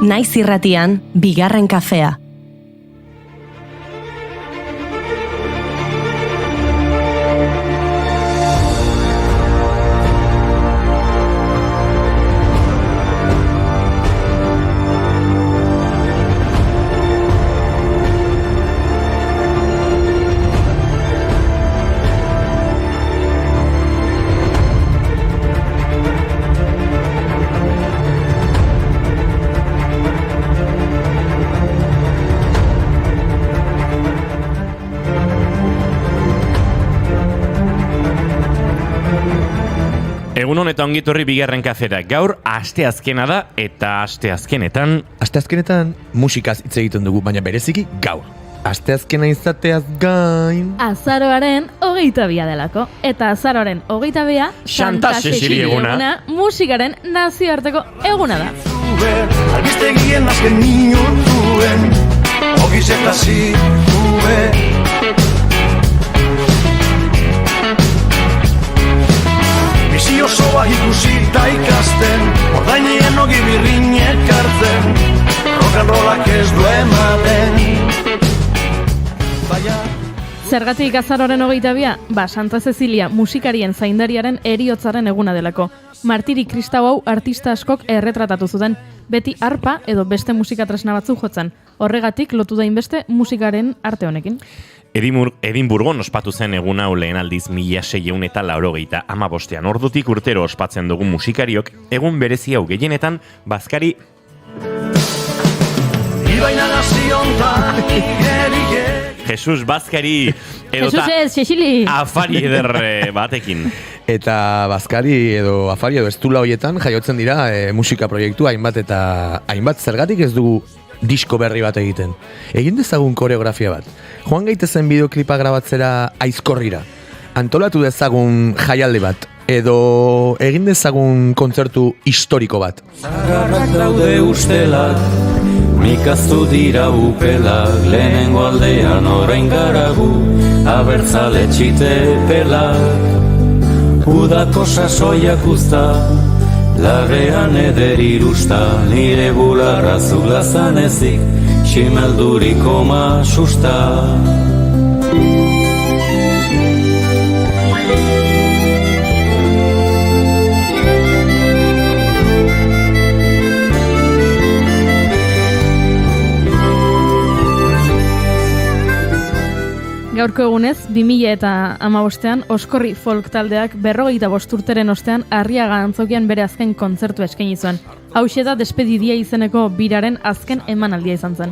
Naiz irratian, bigarren kafea. Egunon eta ongitorri bigarren kafera. Gaur asteazkena da eta asteazkenetan musikaz hitz egiten dugu, baina bereziki gaur. Asteazkena izateaz gain... Azaroaren 22 delako. Eta azaroaren 22 Santa Cecilia eguna. Musikaren nazioarteko eguna da. Albistegien azken minutuen Ogiz eta zituen Bizi osoa ikusi eta ikasten Ordainien ogi birrinek hartzen Rock'n'rollak ez du ematen Zergatik azaroaren 22? Santa Cecilia musikarien zaindariaren heriotzaren eguna delako. Martiri kristau hau artista askok erretratatu zuten, beti arpa edo beste musikatresna batzu jotzen. Horregatik lotu da inbeste musikaren arte honekin. Edinburgon ospatu zen egun hau lehen aldiz 1685 ordutik urtero ospatzen dugu musikariok, egun berezi hau gehienetan bazkari Jesus Bazkari edota afari eder batekin. Eta bazkari edo afari edo estula hoietan jaiotzen dira musika proiektu hainbat eta hainbat. Zergatik ez dugu disko berri bat egiten. Egin dezagun koreografia bat. Joan gaitezen bideoklipa grabatzera Aizkorrira. Antolatu dezagun jaialdi bat. Edo egin dezagun kontzertu historiko bat. Zagarrak daude ustelak, mikaztu dira upelak, lehenengo aldean orain garagu, abertzale txite pelak. Udako sasoiak usta, larrean eder irusta, nire bularra zulazan ezik, ximelduriko masusta. Gaurko egunez, 2015 Oskorri folk taldeak 45 urteren ostean Arriaga antzokian bere azken kontzertu eskaini zuen. Hauxe da Despedidia izeneko biraren azken emanaldia izan zen.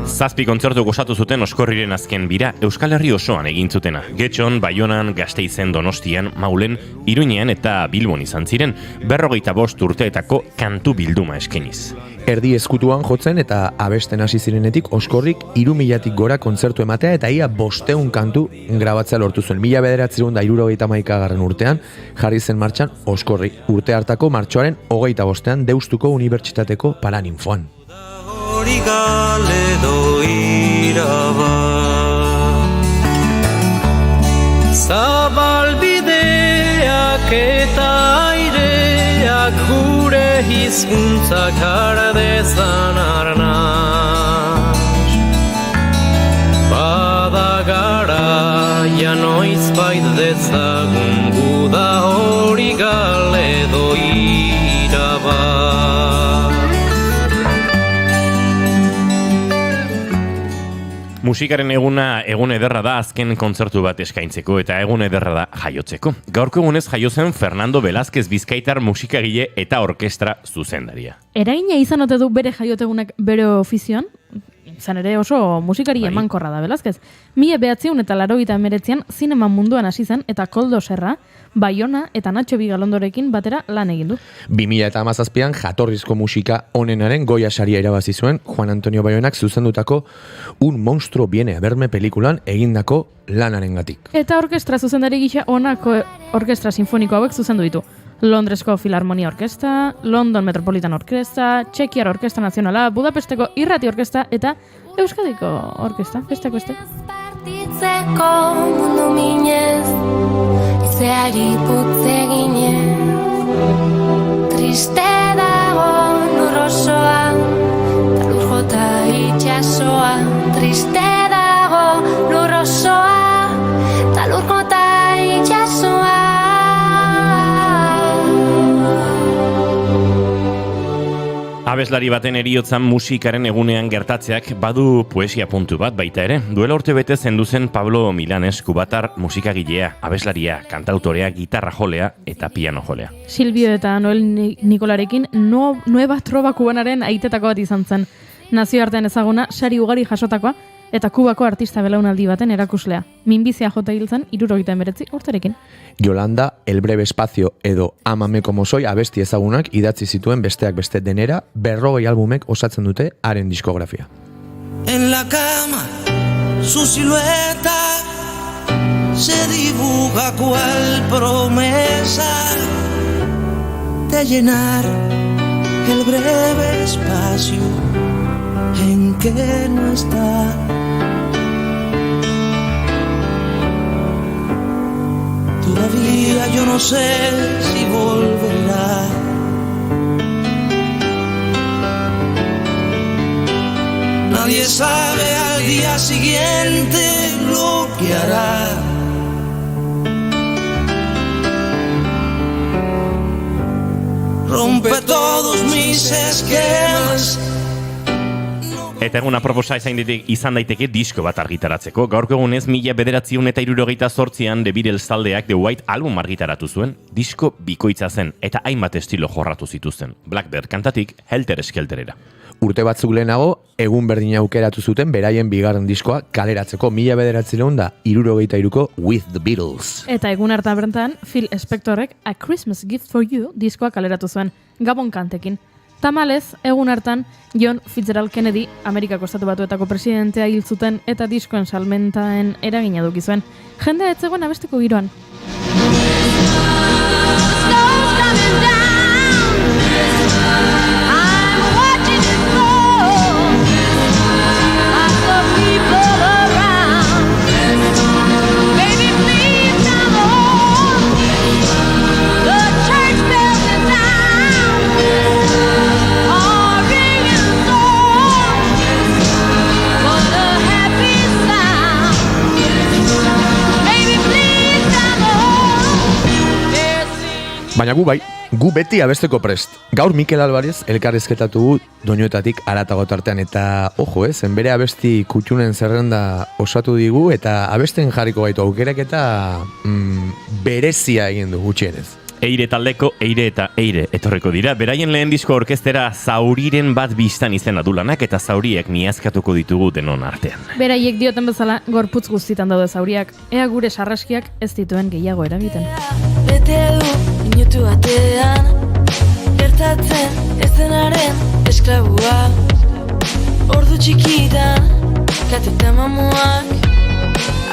7 kontzertu gozatu zuten Oskorriren azken bira Euskal Herri osoan egin zutena. Getxon, Baionan, Gasteizen, Donostian, Maulen, Iruñean eta Bilbon izan ziren 45 urteetako kantu bilduma eskainiz. Erdi eskutuan jotzen eta abesten hasi zirenetik Oskorrik 3000tik gora kontzertu ematea eta ia 500 kantu grabatzea lortu zuen. 1971 urtean jarri zen martxan Oskorri. Urte hartako martxoaren 25ean Deustuko Unibertsitateko Paraninfoan. Hori galedo iraba Zabalbideak eta aireak gure hizkuntzak har dezan arnaz Bada garaia noizbait dezagun guda hori galedo iraba Musikaren egun ederra da azken kontzertu bat eskaintzeko eta egun ederra da jaiotzeko. Gaurko egunez jaio zen Fernando Velázquez bizkaitar musikagile eta orkestra zuzendaria. Eraina izan ote du bere jaiotegunak bere ofizioan? Izan ere oso musikari emankorra da Velázquez. 1989an zinema munduan hasi zen eta Koldo Serra, Baiona eta Nacho Bigalondorekin batera lan egin du. 2017an jatorrizko musika onenaren Goya saria irabazi zuen Juan Antonio Baionak zuzendutako Un monstruo viene a verme pelikulan egindako lanarengatik. Eta orkestra zuzendari gisa honako orkestra sinfoniko hauek zuzendu ditu. Londresko Filarmonia Orkestra, London Metropolitan Orkestra, Txekiar Orkestra Nazionala, Budapesteko Irrati Orkestra eta Euskadiko Orkestra, besteak beste. Partitzeko mundu minez, izeari putze ginez, triste dago lur osoa, ta lur jota itxasoa. Triste dago lur osoa, ta lur jota itxasoa. Abeslari baten heriotzan musikaren egunean gertatzeak badu poesia puntu bat baita ere. Duela urte bete zendu zen Pablo Milanes, kubatar musikagilea, abeslaria, kantautorea, gitarra jolea eta piano jolea. Silvio eta Noel Nikolarekin Nueva Trova kubanaren aitetako bat izan zen. Nazioartean ezaguna, sari ugari jasotakoa, eta Kubako artista belaunaldi baten erakuslea. Minbizia jota hil zen 79 urterekin. Yolanda, El breve espacio edo Amame como soy abesti ezagunak idatzi zituen besteak beste denera 40 albumek osatzen dute haren diskografia. En la cama, su silueta se dibuja cual promesa de llenar el breve espacio en que no está. Todavía yo no sé si volverá. Nadie sabe al día siguiente lo que hará. Rompe todos mis esquemas. Eta egun aproposa izan daiteke disko bat argitaratzeko. Gaurko egunez 1978an The Beatles taldeak The White Album argitaratu zuen. Disko bikoitza zen eta hainbat estilo jorratu zituzten. Blackbird kantatik Helter Skelterera. Urte batzuk lehenago, egun berdina aukeratu zuten beraien bigarren diskoa kaleratzeko 1973ko With the Beatles. Eta egun hartan bertan, Phil Spectorrek A Christmas Gift for You diskoa kaleratu zuen, Gabon kantekin. Tamalez, egun hartan, John Fitzgerald Kennedy, Amerikako Estatu Batuetako presidentea hil zuten eta diskoen salmentaen eragina duki zuen. Jendea ez zegoen abesteko giroan. Baina gu beti abesteko prest. Gaur Mikel Alvarez elkarrizketatu gu doinuetatik haratago tartean eta ojo bere abesti kutxunen zerrenda osatu digu eta abesten jarriko gaitu aukerak eta berezia egin du gutxienez. Eire taldeko Eire eta Eire etorriko dira. Beraien lehen disko orkestera Zauriren bat biztan izena du lanak eta zauriek miazkatuko ditugu denon artean. Beraiek dioten bezala gorputz guztitan daude zauriak, ea gure sarraskiak ez dituen gehiago eragiten. Bete du minutu batean, gertatzen ez denaren esklabua. Ordu txikitan, kateta mamuak,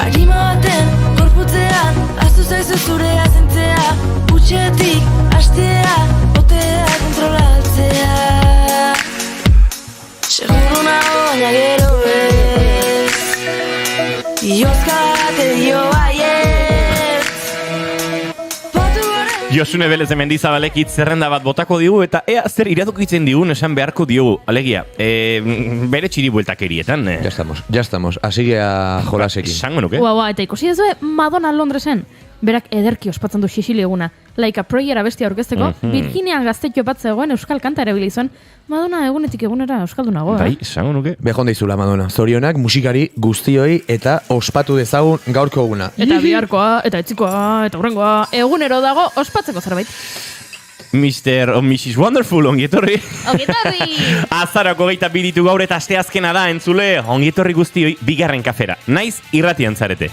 harima baten gorputzean, aztu zaizu zure azentzea, utxetik hastea, botea kontrolatzea. Seguro nago baina gero ez, iozka bate dio baiet. Josune Belez de Mendizabalek hitz zerrenda bat botako digu eta ea zer iradokitzen digun esan beharko diogu. Alegia, bere txiri bueltakerietan. Ya estamos, así a jolasekin. Sango nuke? Ua, eta ikusi ez Madonna Londresen. Berak ederki ospatzen du Sicily eguna. Like a Prayer abestia aurkezteko, Virginia Gaztetxo bat zegoen euskal kanta erabili zuen. Madonna egunetik egunera euskaldunago. Bai, sango nuke? Behon deizula Madonna. Zorionak musikari guztioi eta ospatu dezagun gaurko eguna. Eta biharkoa, eta etzikoa, eta hurrengoa, egunero dago ospatzeko zerbait. Mr. o Mrs. Wonderful, ongietorri. Ongietorri! Azarako geita biditu gaur eta asteazkena da, entzule, ongietorri guztioi bigarren kafera. Naiz irratian zarete.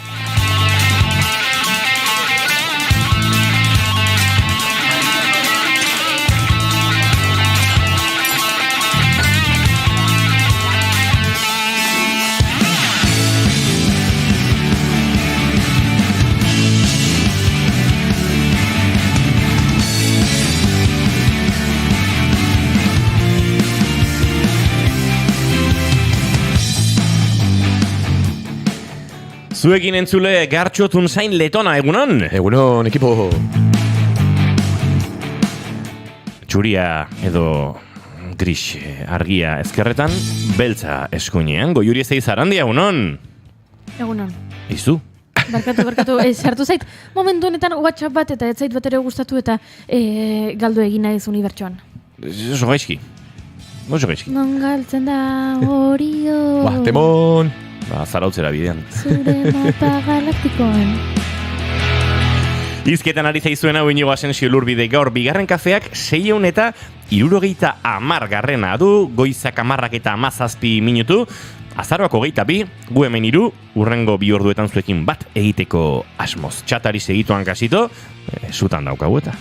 Zuekin entzule Gartxotun zain Letona, egunon? Egunon, ekipo. txuria edo gris argia ezkerretan, beltza eskuinean, Goiuri Ezeiz Arandia, egunon? Egunon. Izu? Barkatu, sartu zait, momentu honetan WhatsApp bat eta ez zait bat ere gustatu eta galdu egin naiz unibertsoan. Oso gaizki. Non galtzen da horio. Temon! Zarautzera bidean. Zure mapa galaktikoan. Izketan ari zaizuen hau Inigo Asensio Lurbide gaur bigarren kafeak 610 garrena du, goizak 10 eta 17 minutu, azaroak 22, gu hemen 3, urrengo 2 orduetan zuekin bat egiteko asmoz. Txatari segituan kasito, zutan daukagu eta.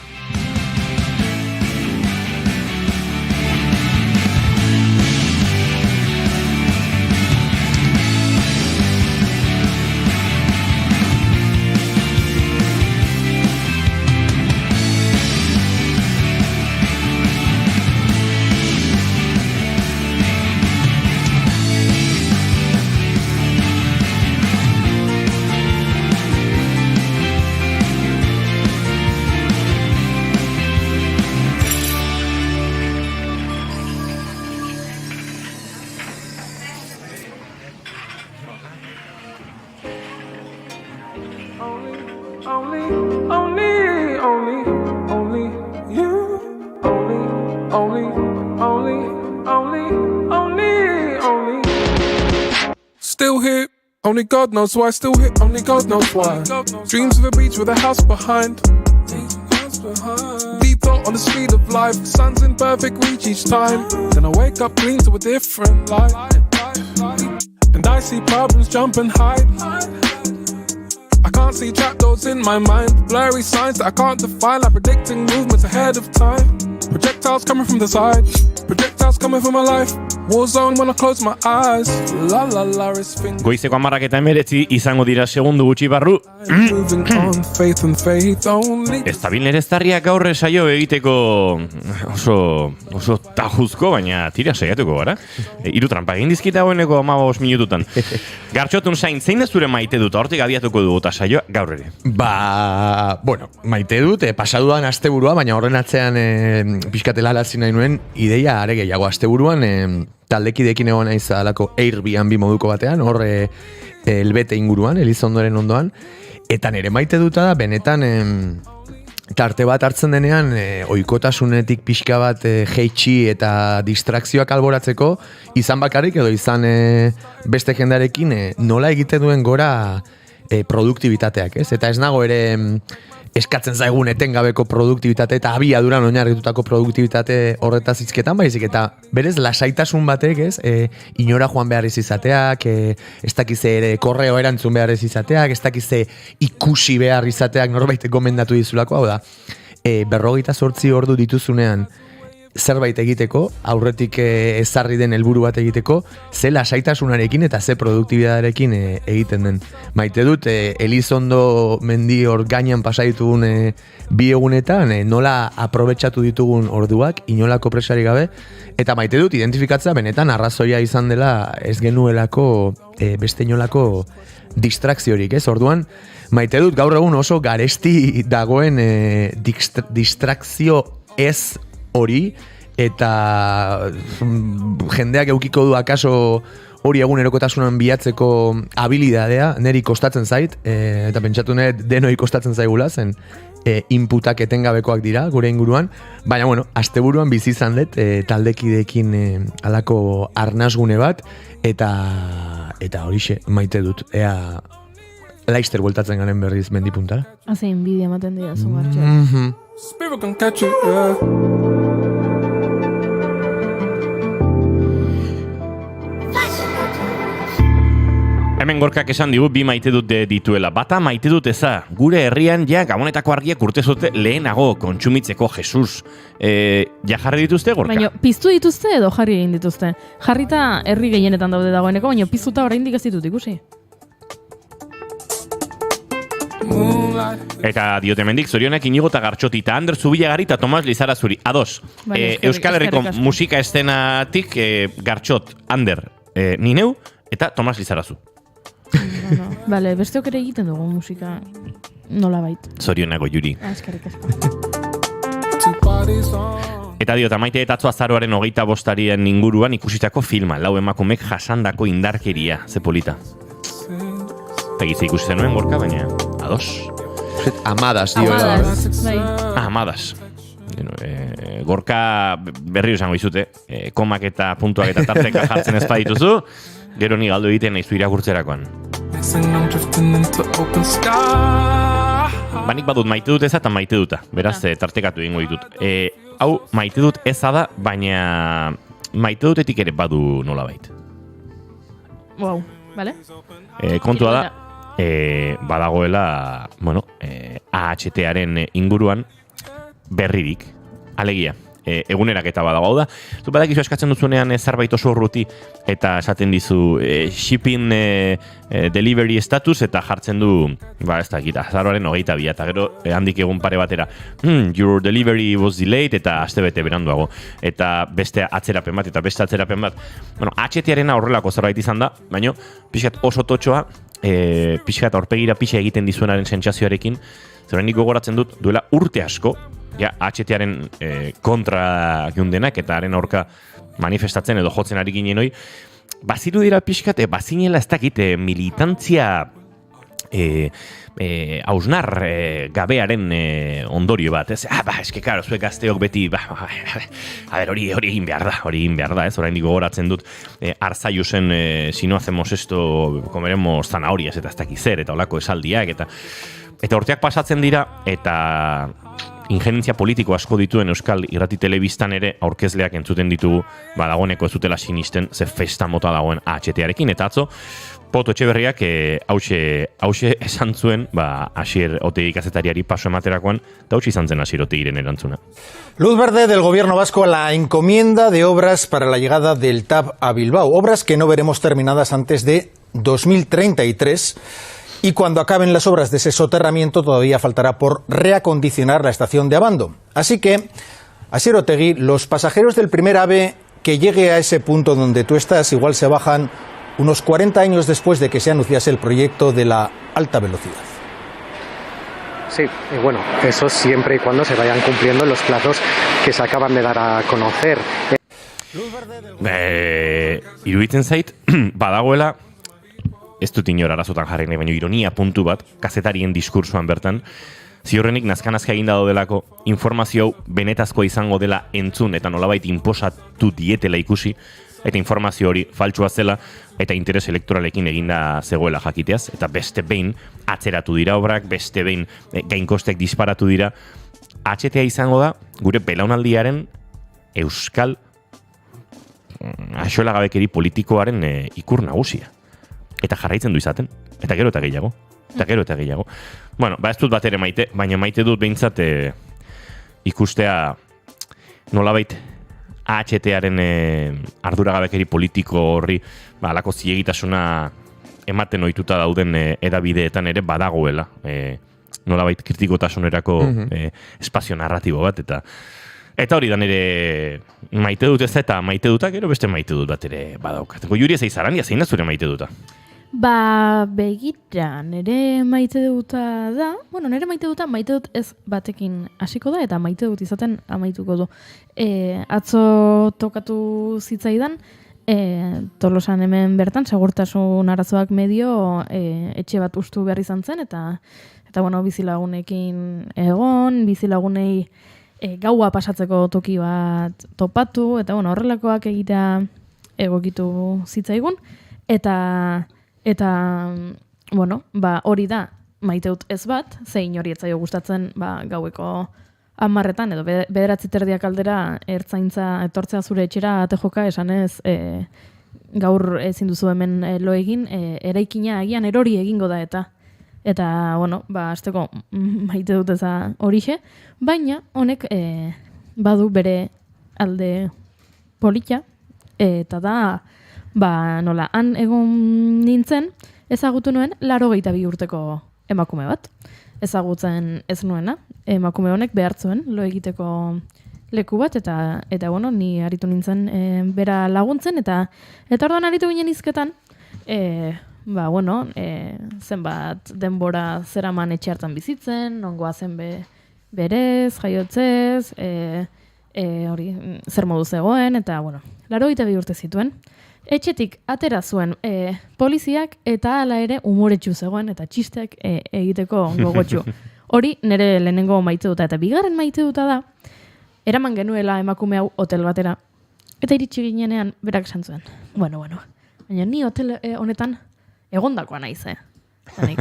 Only God knows why, still here, only God knows why. Dreams of a beach with a house behind. Deep thought on the speed of life. Sun's in perfect reach each time. Then I wake up clean to a different light. And I see problems jump and hide. I can't see trapdoors in my mind. Blurry signs that I can't define, like predicting movements ahead of time. Projectiles coming from the side. Projectiles coming from my life. War zone when I close my eyes. La la la is finger. Goizeko 10 eta 19 izango dira segundu gutxi barru. Ez tabil nere eztarriak gaur saio egiteko oso tajuzko, baina tira saiatuko gara. 3 trampa egin dizkit dagoeneko 15 minututan. Gartxotun zain, zein da zure maite dut? Hortik abiatuko dugu eta saioa gaur ere. Maite dut, pasaduan asteburua, baina horren atzean pixkatela alazi nahi nuen, ideia are gehiago asteburuan, taldekidekin egon naiz alako Airbnb moduko batean, hor elbete inguruan, Elizondoren ondoan, eta nire maite duta da, benetan tarte bat hartzen denean, ohikotasunetik pixka bat jeitsi eta distrakzioak alboratzeko, izan bakarrik edo izan beste jendarekin nola egiten duen gora produktibitateak, ez? Eta ez nago ere eskatzen zaigun etengabeko produktibitate eta abiaduran oinarritutako produktibitate horretaz hizketan, baizik eta berez lasaitasun batek, ez? Inora joan behar izateak, ez dakize ere korreo erantzun behar izateak, ez dakize ikusi behar izateak norbait gomendatu dizulako, hau da, 48 ordu dituzunean zerbait egiteko, aurretik ezarri den helburu bat egiteko, ze lasaitasunarekin eta ze produktibitatearekin egiten den. Maite dut, Elizondo mendi hor gainean pasaitugun 2 egunetan, nola aprobetxatu ditugun orduak, inolako presari gabe, eta maite dut, identifikatzea benetan arrazoia izan dela ez genuelako beste inolako distrakziorik, ez? Orduan, maite dut gaur egun oso garesti dagoen distrakzio ez hori, eta jendeak eukiko du akaso hori egunerokotasunan bilatzeko habilidadea, neri kostatzen zait, eta pentsatu nahi denoi kostatzen zaigula, zen inputak etengabekoak dira gure inguruan, baina bueno, asteburuan bizi izan dut taldekideekin alako arnasgune bat, eta horixe maite dut, ea Laister bueltatzen garen berriz mendipuntara. Hazein bidea ematen dira zugartxo. Spirit can catch you, yeah. Hemen Gorkak esan digu bi maite dut dituela. Bata maite dut eza. Gure herrian ja gabonetako argiak urtezote lehenago kontsumitzeko Jesus. Ja jarri dituzte, Gorka? Baina piztu dituzte edo jarri egin dituzte? Jarrita herri gehienetan daude dagoeneko, baina piztuta oraindik ez ditut ikusi. Eta diote mendik, zorionak Inigo eta Gartxoti eta Ander Zubilagari eta Tomas Lizarazuri. Ados, Euskal Herriko musika estenatik Gartxot, Ander, ni neu eta Tomas Lizarazu. Bale, besteok ere egiten dugu musika nola bait. Zorionago, Juri. Eskerrik asko. Eta Eta diota, maite eta atzo azaroaren 25 inguruan ikusitako filma, lau emakumek jasandako indarkeria, ze polita. Tegitze ikusi zenuen, Gorka, baina ados. Amadas, dio. Amadas. Gorka berriro esango izute, komak eta puntuak eta tarteka jartzen ez badituzu, gero ni galdu egiten naizu irakurtzerakoan. Banik badut maite dut eza eta maite duta, beraz tartekatu egingo ditut. Hau maite dut eza da, baina maite dutetik ere badu nolabait. Wow, vale. Kontua da, badagoela, bueno, AHT-aren inguruan berririk, alegia, eguneraketa badago da. Zu badakizu eskatzen duzunean zerbait oso urruti eta esaten dizu shipping delivery status eta jartzen du, ez da, azaroaren 22 eta gero handik egun pare batera your delivery was delayed eta astebete beranduago eta beste atzerapen bat eta beste atzerapen bat. Bueno, HT-arena horrelako zerbait izan da, baina pixkat oso totxoa, pixkat aurpegira pixa egiten dizuenaren sentsazioarekin, zerrenik gogoratzen dut duela urte asko, ja, HT-aren kontra giundenak eta haren aurka manifestatzen edo jotzen ari ginen hoi, baziru dira pixkat, bazinela ez dakit militantzia hausnar gabearen ondorio bat, ez? Eske, karo, zuek gazteok beti, hori egin behar da, ez? Oraindik gogoratzen dut, Arzaiusen, si no hacemos esto, comeremos zanahorias, eta ez dakit zer, eta olako esaldiak, eta urteak pasatzen dira, eta ingerentzia politiko asko dituen Euskal Irrati Telebistan ere aurkezleak entzuten ditugu, dagoeneko ez dutela sinisten, ze festa mota dagoen AHT-arekin, eta atzo, Poto Etxeberriak hause esan zuen, Asier Otegi kazetariari paso ematerakoan, eta hause izan zen Asier Otegiren erantzuna. Luz verde del gobierno vasco a la encomienda de obras para la llegada del TAV a Bilbao, obras que no veremos terminadas antes de 2033, y cuando acaben las obras de ese soterramiento todavía faltará por reacondicionar la estación de Abando. Así que, Asier Otegi, los pasajeros del primer AVE que llegue a ese punto donde tú estás igual se bajan unos 40 años después de que se anunciase el proyecto de la alta velocidad. Sí, y bueno, eso siempre y cuando se vayan cumpliendo los plazos que se acaban de dar a conocer. Iruditzen zait, badagoela, ez dut inor arazotan jarri nahi, baina ironia puntu bat, kazetarien diskursoan bertan, ziurrenik nazkanazka egin daudelako informazio hau benetazkoa izango dela entzun eta nolabait inposatu dietela ikusi, eta informazio hori faltsua zela eta interes elektoralekin eginda zegoela jakiteaz, eta beste behin atzeratu dira obrak, beste behin gainkostek disparatu dira. HTA izango da gure belaunaldiaren euskal axolagabekeri politikoaren ikur nagusia. Eta jarraitzen du izaten, eta gero eta gehiago. Bueno, ez dut bat ere maite, baina maite dut behintzat ikustea nolabait AHT-aren arduragabekeri politiko horri alako zilegitasuna ematen ohituta dauden edabideetan ere badagoela nolabait kritikotasunerako espazio narratibo bat eta hori da nire maite dut ez eta maite duta gero beste maite dut bat ere badaukat. Juri ez eizarandia zein da zure maite duta? Begira, nire maite duta da, nire maite dut ez batekin hasiko da, eta maite dut izaten amaituko du. Atzo tokatu zitzaidan, Tolosan hemen bertan, segurtasun arazoak medio etxe bat ustu behar izan zen, eta bizilagunekin egon, bizilagunei gaua pasatzeko toki bat topatu, eta horrelakoak egitea egokitu zitzaigun, eta hori da, maite dut ez bat, zein hori etzaio gustatzen gaueko 10 edo 9 aldera ertzaintza etortzea zure etxera ate joka esanez gaur ezin duzu hemen lo egin, eraikina agian erori egingo da eta hasteko maite dut eza horixe, baina honek badu bere alde polita, eta da nola, han egon nintzen, ezagutu nuen 82 urteko emakume bat. Ezagutzen ez nuena, emakume honek behartzuen lo egiteko leku bat, eta ni aritu nintzen bera laguntzen, eta orduan aritu ginen izketan, zenbat denbora zeraman etxe hartan bizitzen, nongoa zen berez, jaiotzez, hori, zer modu zegoen, eta, bueno, 82 urte zituen. Etxetik atera zuen poliziak eta hala ere umoretsu zegoen eta txisteak egiteko gogotsu. Hori nire lehenengo maite duta eta bigarren maite duta da, eraman genuela emakume hau hotel batera. Eta iritsi ginenean berak esan zuen. Bueno, baina ni hotel honetan egondakoa naiz, Bai?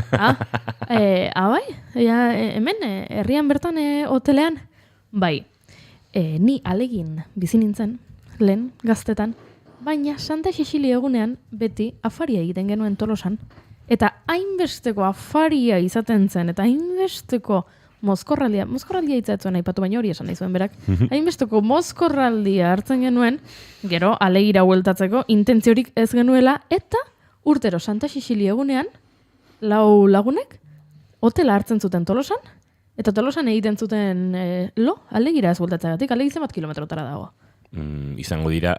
Hemen, herrian bertan hotelean? Bai, ni alegin bizi nintzen, lehen gaztetan, baina Santa Cecilia egunean beti afaria egiten genuen Tolosan. Eta hainbesteko afaria izaten zen, eta hainbesteko mozkorraldia hitzatzen aipatu baina hori esan nahi zuen berak, hainbesteko mozkorraldia hartzen genuen, gero alegira hueltatzeko intentziorik ez genuela, eta urtero Santa Cecilia egunean, 4 lagunek, hotela hartzen zuten Tolosan, eta Tolosan egiten zuten alegira ez hueltatzagatik, alegi zenbat kilometrotara dago. Izango dira,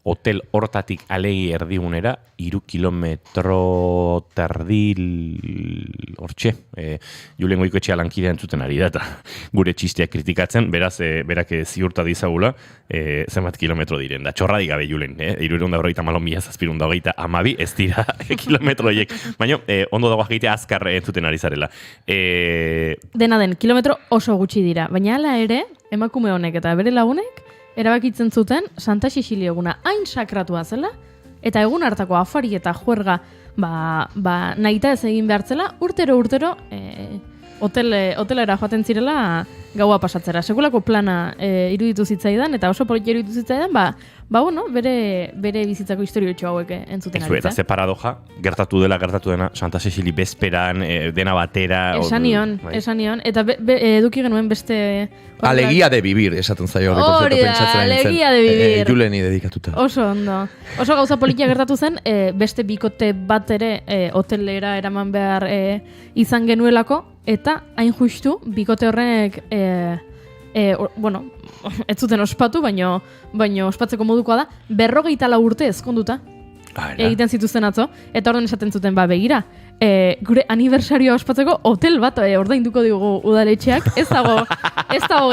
hotel hortatik alegi erdigunera, 3 kilometro terdil hortxe. Julen Goikoetxea lankidea entzuten ari da, eta gure txisteak kritikatzen, beraz, berak ziurta dizagula, zenbat kilometro diren. Da, txorradik gabe Julen, 344.712 ez dira kilometro horiek. Baina, ondo dagoak egitea azkar entzuten ari zarela. Dena den, kilometro oso gutxi dira, baina hala ere, emakume honek eta bere lagunek, erabakitzen zuten Santa Cecilia eguna hain sakratua zela, eta egun hartako afari eta juerga nahita ez egin behartzela, urtero hotelera joaten zirela gaua pasatzera. Sekulako plana iruditu zitzaidan, eta oso politia iruditu zitzaidan, bere bizitzako historiotxo hauek entzuten ari. Eta ze paradoja, gertatu dena Santa Cecilia bezperan, dena batera. Esan nion, eta eduki genuen beste... Alegia de vivir, esaten zaio hori da, alegia de vivir. Juleni dedikatuta. Oso ondo. Oso gauza politia gertatu zen, beste bikote bat ere hotelera eraman behar izan genuelako, eta hain justu, bikote horrek, ez zuten ospatu, baino ospatzeko modukoa da, 44 urte ezkonduta egiten zituzten atzo, eta orden esaten zuten, begira, gure aniversarioa ospatzeko hotel bat ordainduko digu udaletxeak, ez dago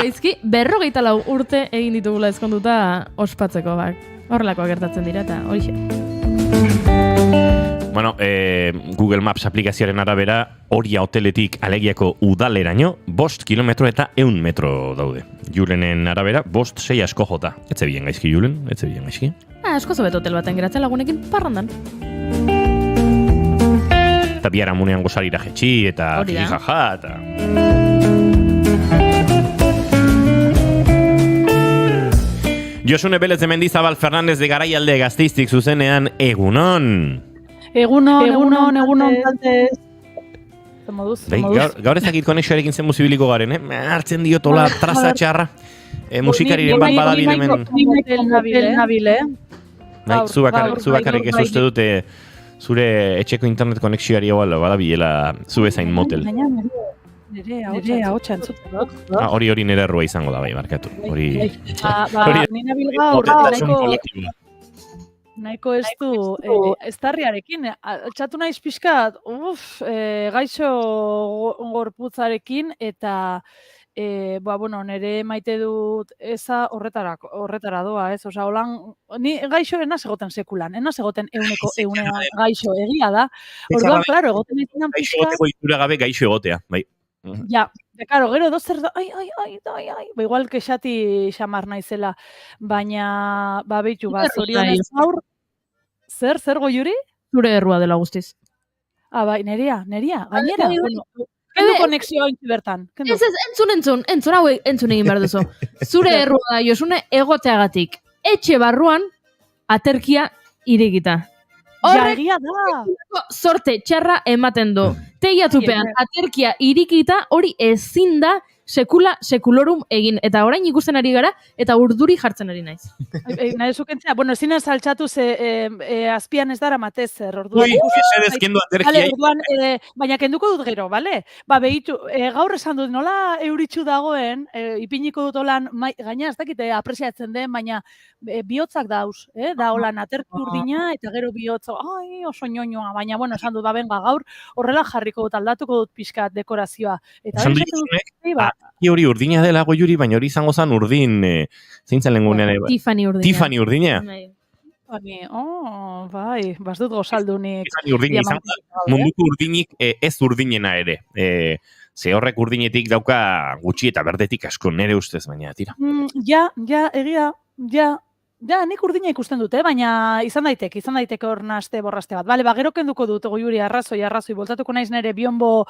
gaizki, 44 urte egin ditugula ezkonduta ospatzeko, horrelakoa gertatzen dira, eta horixe. Bueno, Google Maps aplikazioaren arabera, Oria hoteletik Alegiako udaleraino 5 kilometro eta 100 metro daude. Julenen arabera, 5-6 asko jota. Etze bien gaizki, Julen? Etze bien gaizki? Asko zobet hotel baten geratzen lagunekin parrandan. Eta biara munean gozarira jetxi, eta jijaja, eta... Josune Belez de Mendizabal Fernández de Garaialde Gazteiztik zuzenean, egunon! Egunon, taltez. Gaur ezakit konexioarekin zen muzibiliko garen, hartzen diotola traza txarra. Musikariren bat badabil hemen. Nabil, Zu bakarrik ez uste dute zure etxeko internet konexioari badabilela zu bezain motel. Nire ahotsa entzuten dut. Hori nire errua izango da, barkatu. Ni nabil gaur, nahiko ez du, estarriarekin, altxatu naiz pixkat, gaixo gorputzarekin, eta nire maite dut eza horretara doa, ez? Osa, holan, ni gaixo enaz egoten sekulan, enaz egoten eunea gaixo egia da. Orduan, klaro, egoten izanen pixkat... Gaixo egoteko itura gabe gaixo egotea, bai. Ja, karo, gero dozer da, igual kexati xamar naizela, baina, behitu, zorionez gaur, zer goiuri? Zure errua dela guztiz. Bai, neria, gainera. Kendu konexioa intzi bertan. Ez, entzun hau entzun egin behar duzu. Zure errua da, Josune, egoteagatik. Etxe barruan, aterkia irekita. Egia da. Sorte txarra ematen du. Teiatupean aterkia irikita hori ezin da sekulorum egin. Eta orain ikusten ari gara eta urduri jartzen ari naiz. Nahi zukentzea, ezin ez altxatu azpian ez dara matez zer. Baina kenduko dut gero, bale? Behitu, gaur esan dut nola euritxu dagoen, ipiniko dut olan, gaina ez dakite apresiatzen den, baina bihotzak dauz, da holan aterki urdina eta gero bihotzo, oso ñoñoa, baina esan dut, benga gaur, horrela jarriko dut, aldatuko dut pixkat dekorazioa. Eta hori hori urdina dela Goiuri, baina hori izango zen urdin, zein zen lengunean? Tiffany urdina. Tiffany urdina. Bai, dut gozaldunik. Tiffany urdina izan munduko urdinik ez urdinena ere. Ze horrek urdinetik dauka gutxi eta berdetik asko nere ustez, baina tira. Egia, nik urdina ikusten dute, baina izan daiteke hor naste borraste bat. Bale, gero kenduko dut Goiuri arrazoi, boltatuko naiz nere biombo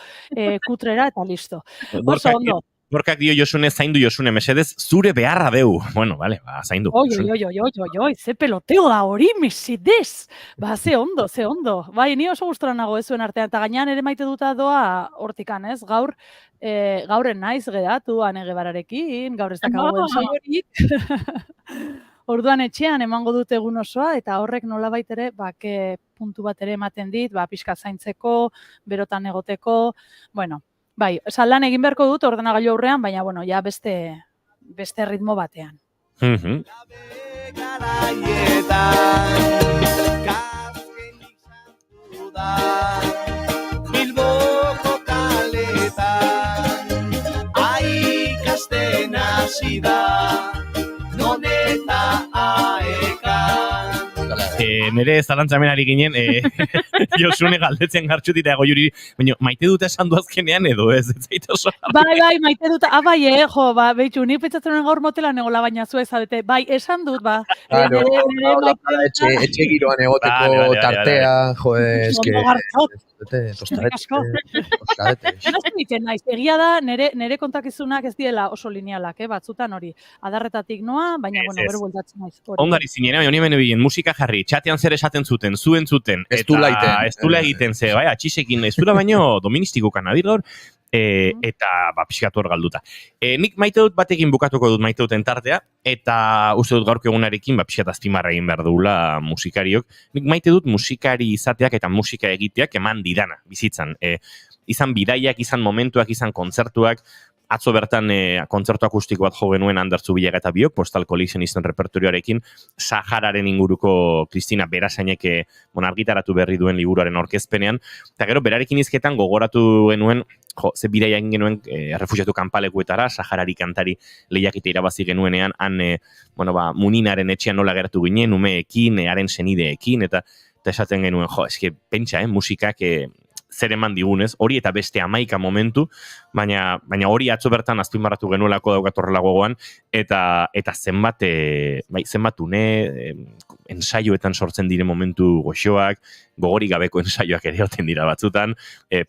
kutrera eta listo. Oso ondo. Borkak dio Josune, zaindu Josune, mesedez, zure beharra deu. Bueno, bale, zaindu. Oi, ze peloteo da hori, mesedez. Ze ondo. Bai, ni oso gustora nago ez zuen artean, eta gainean ere maite duta doa hortikan, ez? Gauren naiz geratu, anegebararekin, gaur ez dakagoen saiorik. Orduan etxean emango dut egun osoa, eta horrek nolabait ere, bake puntu bat ere ematen dit, pixka zaintzeko, berotan egoteko, bueno, bai, lan egin beharko dut ordenagailu aurrean, baina, bueno, ja beste ritmo batean. Bilboko kaletan aikasten hasi da, non eta aekan. Nere zalantzamen ari ginen, Josune galdetzen gartxutita Goiuri, baina maite dute esan du azkenean edo ez zaita oso. Bai, maite dut, behitxu, ni pentsatzen gaur motela negola, baina zu ezadete, bai, esan dut, etxe giroan egoteko tartea, eske... Egia da, nere kontakizunak ez diela oso linealak, batzutan hori, adarretatik noa, baina, bero bueltatzen naiz. Ondari zinera, honi hemen ebilen, musika jarri, txatean zer esaten zuten, zuen zuten, ez dula egiten, ze, bai, atxisekin, ez dula baino doministikukan adir gaur, eta pixkatu hor galduta. Nik maite dut batekin bukatuko dut maite duten tartea, eta uste dut gaurko egunarekin pixkat azpimarra egin behar dugula musikariok. Nik maite dut musikari izateak eta musika egiteak eman didana, bizitzan. Izan bidaiak, izan momentuak, izan kontzertuak, atzo bertan kontzertu akustiko bat jo genuen Ander Zubillaga eta biok, Postal Collection izan repertorioarekin, Sahararen inguruko Kristina Berasainek argitaratu berri duen liburuaren aurkezpenean, eta gero berarekin izketan gogoratu genuen, ze bidaia egin genuen errefuxiatu kanpalekuetara, Saharari kantari lehiakite irabazi genuenean, han Muninaren etxean nola geratu ginen, umeekin, haren senideekin, eta esaten genuen, eske pentsa, musikak zer eman digunez, hori eta beste 11 momentu, baina hori atzo bertan azpimarratu genuelako daukatorrela gogoan, eta zenbat une, ensaioetan sortzen dire momentu goxoak, gogorik gabeko ensaioak ere oten dira batzutan,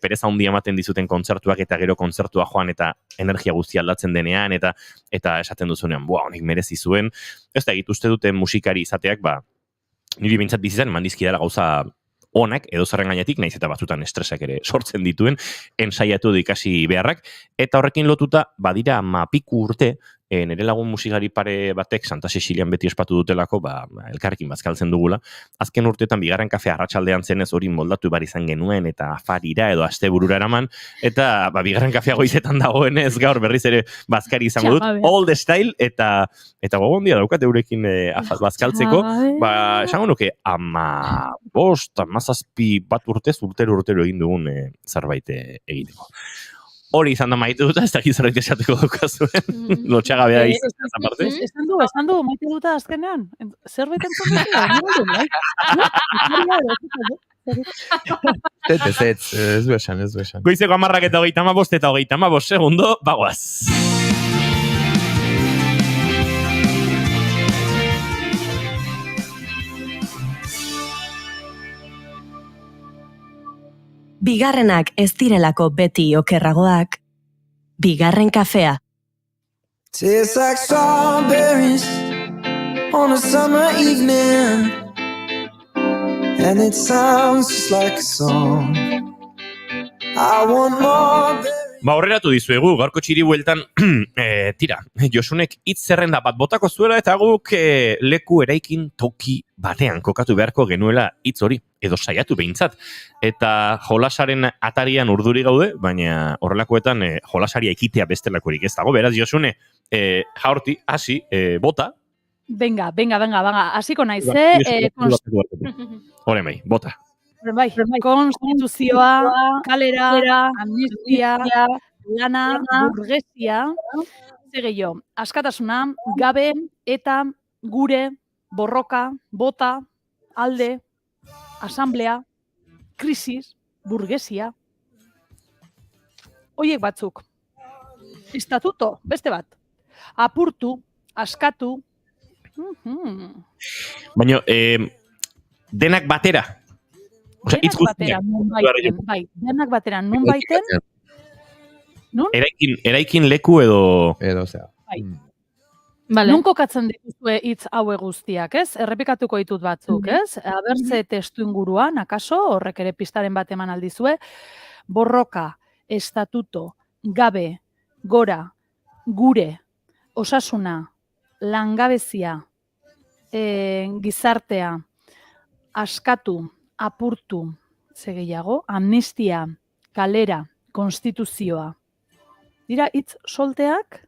pereza handia ematen dizuten kontzertuak eta gero kontzertua joan eta energia guztia aldatzen denean, eta esaten duzunean, honek merezi zuen, ez da egit uste duten musikari izateak, niri bintzat bizitzen, mandizki dela gauza onak, edo zerren gainetik, naiz eta batzutan estresak ere sortzen dituen, ensaiatu ikasi beharrak, eta horrekin lotuta, badira mapiku urte, nire lagun musikari pare batek, Santa Cecilian beti espatu dutelako, elkarrekin bazkaltzen dugula, azken urteetan bigarren kafe arratsaldean zenez hori moldatu bar izan genuen, eta afarira edo asteburura eraman, eta bigarren kafea goizetan dagoenez gaur berriz ere bazkari izango dut, old style, eta gogondia daukat eurekin bazkaltzeko, esango nuke, 15 bat urtero egin dugun zerbait egiteko. Hori izan da maite dut, ez da gizarret esateko daukazuen, lotxagabea izan aparte. Esan du, maite dut azkenean, zerbait entzun Ez du esan. Goizeko 10 eta 35 eta 35 segundo, bagoaz. Bigarrenak ez direlako beti okerragoak, bigarren kafea. Tastes like strawberries on a summer evening, and it sounds just like a song. I want more berries. Horreratu dizuegu, gaurko txiri bueltan, tira, Josunek hitz zerrenda bat botako zuela eta guk leku eraikin toki batean kokatu beharko genuela hitz hori, edo saiatu behintzat. Eta jolasaren atarian urduri gaude, baina horrelakoetan jolasaria ekitea bestelakorik ez dago. Beraz, Josune, jaurti, hasi, bota. Venga, hasiko naiz, Hore mai, bota. Konstituzioa, kalera, amnistia, lana, burgesia, ze gehiago, askatasuna, gabe eta gure, borroka, bota, alde, asamblea, krisis, burgesia. Hoiek batzuk. Estatuto, beste bat. Apurtu, askatu. Baina, denak batera. Osea, hitz guztiak. Bai, denak batera, nun baiten. Nun? Eraikin leku edo... zera. Bai. Nun kokatzen dituzue hitz haue guztiak, ez? Errepikatuko ditut batzuk, ez? Abertze testu inguruan, akaso, horrek ere pistaren bat eman aldizue, borroka, estatuto, gabe, gora, gure, osasuna, langabezia, gizartea, askatu, apurtu, ze gehiago, amnistia, kalera, konstituzioa. Dira hitz solteak,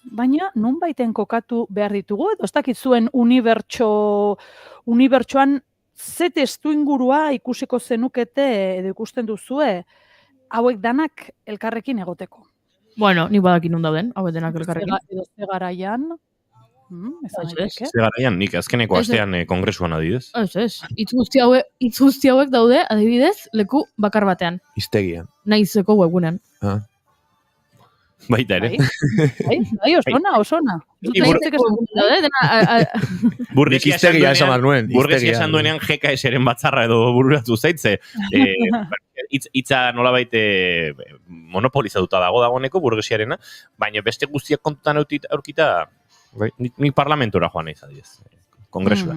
baina nun baiten kokatu behar ditugu, edo ez dakit zuen unibertsoan ze testu ingurua ikusiko zenukete edo ikusten duzue, hauek danak elkarrekin egoteko. Bueno, nik badakin nun dauden, hauek denak elkarrekin. Edo ze garaian, Ze garaian, nik azkeneko astean kongresuan adibidez. Ez. Hitz guzti hauek daude, adibidez, leku bakar batean. Hiztegian. Naizeko webgunean. Baita ere. Bai, osona. Burgesia esan duenean GKS-eren batzarra edo bururatu zaitze. Hitza nolabait monopolizatuta dagoeneko burgesiarena, baina beste guztiak kontutan aurkita, ni parlamentura joan nahi zadiez. Kongresua.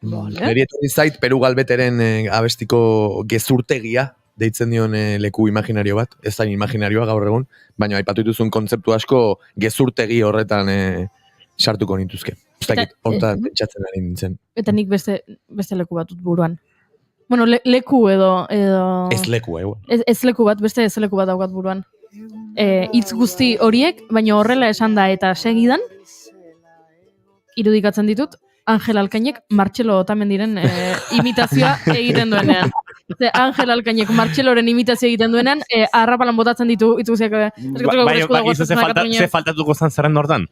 Neri etorri zait Peru Galbeteren abestiko gezurtegia deitzen dion leku imaginario bat, ez zain imaginarioa gaur egun, baina aipatu dituzun kontzeptu asko gezurtegi horretan sartuko nintuzke. Hortan pentsatzen ari nintzen. Eta nik beste leku bat dut buruan. Bueno, leku edo... Ez leku, Ez leku bat, beste ez leku bat daukat buruan. Hitz guzti horiek, baina horrela esan da eta segidan, irudikatzen ditut, Angel Alkainek Martxelo Otamendiren imitazioa egiten duenean. Angel Alkainek Martxeloren imitazioa egiten duenean, arrapalan botatzen ditu hitz guztiak. Bakizu ze faltatuko zan zerren nortan?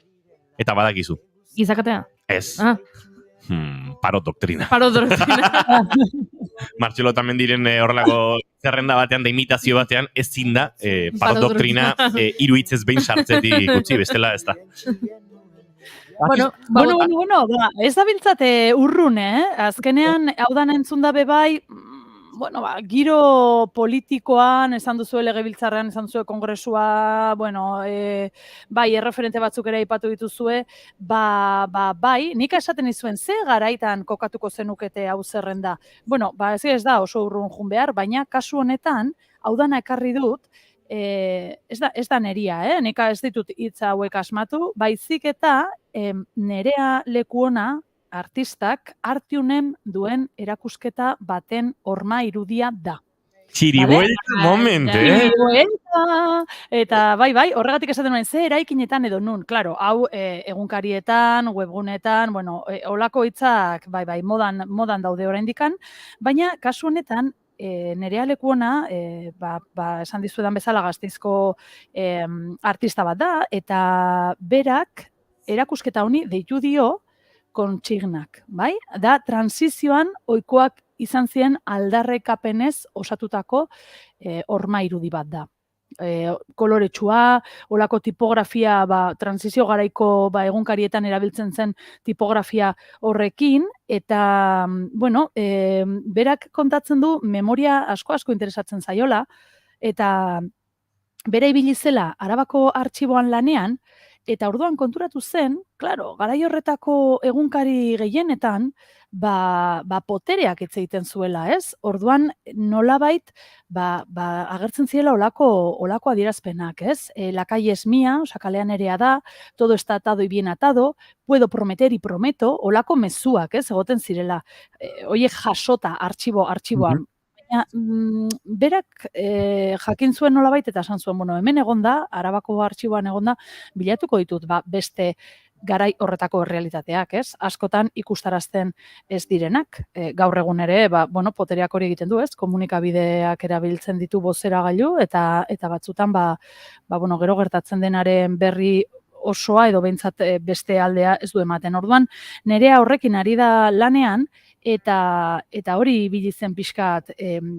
Eta badakizu. Gizakatea? Ez. Paro doktrina. Martxelo Otamendiren horrelako zerrenda batean da imitazio batean ezin da paro doktrina 3 hitzez behin sartzetik utzi, bestela ez da. Bueno, ez da biltzate urrun, Azkenean, hau da entzun da bebai, giro politikoan, esan duzue legebiltzarrean, esan duzue kongresua, bai, erreferente batzuk ere aipatu dituzue, bai, nik esaten izuen, ze garaitan kokatuko zenukete hau zerrenda. Ez da oso urrun jun behar, baina kasu honetan, hau dana ekarri dut, ez da neria, nika ez ditut hitza hauek asmatu, baizik eta nerea lekuona artistak artiunen duen erakusketa baten horma irudia da. Txiribuelta moment, Eta bai, horregatik esaten nuen, ze eraikinetan edo nun, klaro, hau egunkarietan, webgunetan, olako hitzak, bai, modan daude oraindikan, baina kasu honetan, nerea lekuona, esan dizuedan bezala Gasteizko artista bat da, eta berak erakusketa honi deitu dio kontsignak, bai? Da, transizioan ohikoak izan ziren aldarrekapenez osatutako horma irudi bat da. Koloretsua, olako tipografia, transizio garaiko egunkarietan erabiltzen zen tipografia horrekin, eta, berak kontatzen du memoria asko interesatzen zaiola, eta bera ibili zela Arabako artxiboan lanean, eta orduan konturatu zen, klaro, garai horretako egunkari gehienetan, potereak hitz egiten zuela, ez? Orduan, nolabait, agertzen zirela olako adierazpenak, ez? La calle es mía, kalean erea da, todo está atado y bien atado, puedo prometer y prometo, olako mezuak, ez? Egoten zirela, horiek jasota artxiboan. Baina, berak jakin zuen nolabait eta esan zuen, hemen egonda, Arabako artxiboan egonda, bilatuko ditut, beste garai horretako realitateak, ez? Askotan ikustarazten ez direnak. Gaur egun ere, poteriak hori egiten du, ez? Komunikabideak erabiltzen ditu bozeragailu eta batzutan gero gertatzen denaren berri osoa edo behintzat beste aldea ez du ematen. Orduan, nerea horrekin ari da lanean eta hori ibili zen pixkat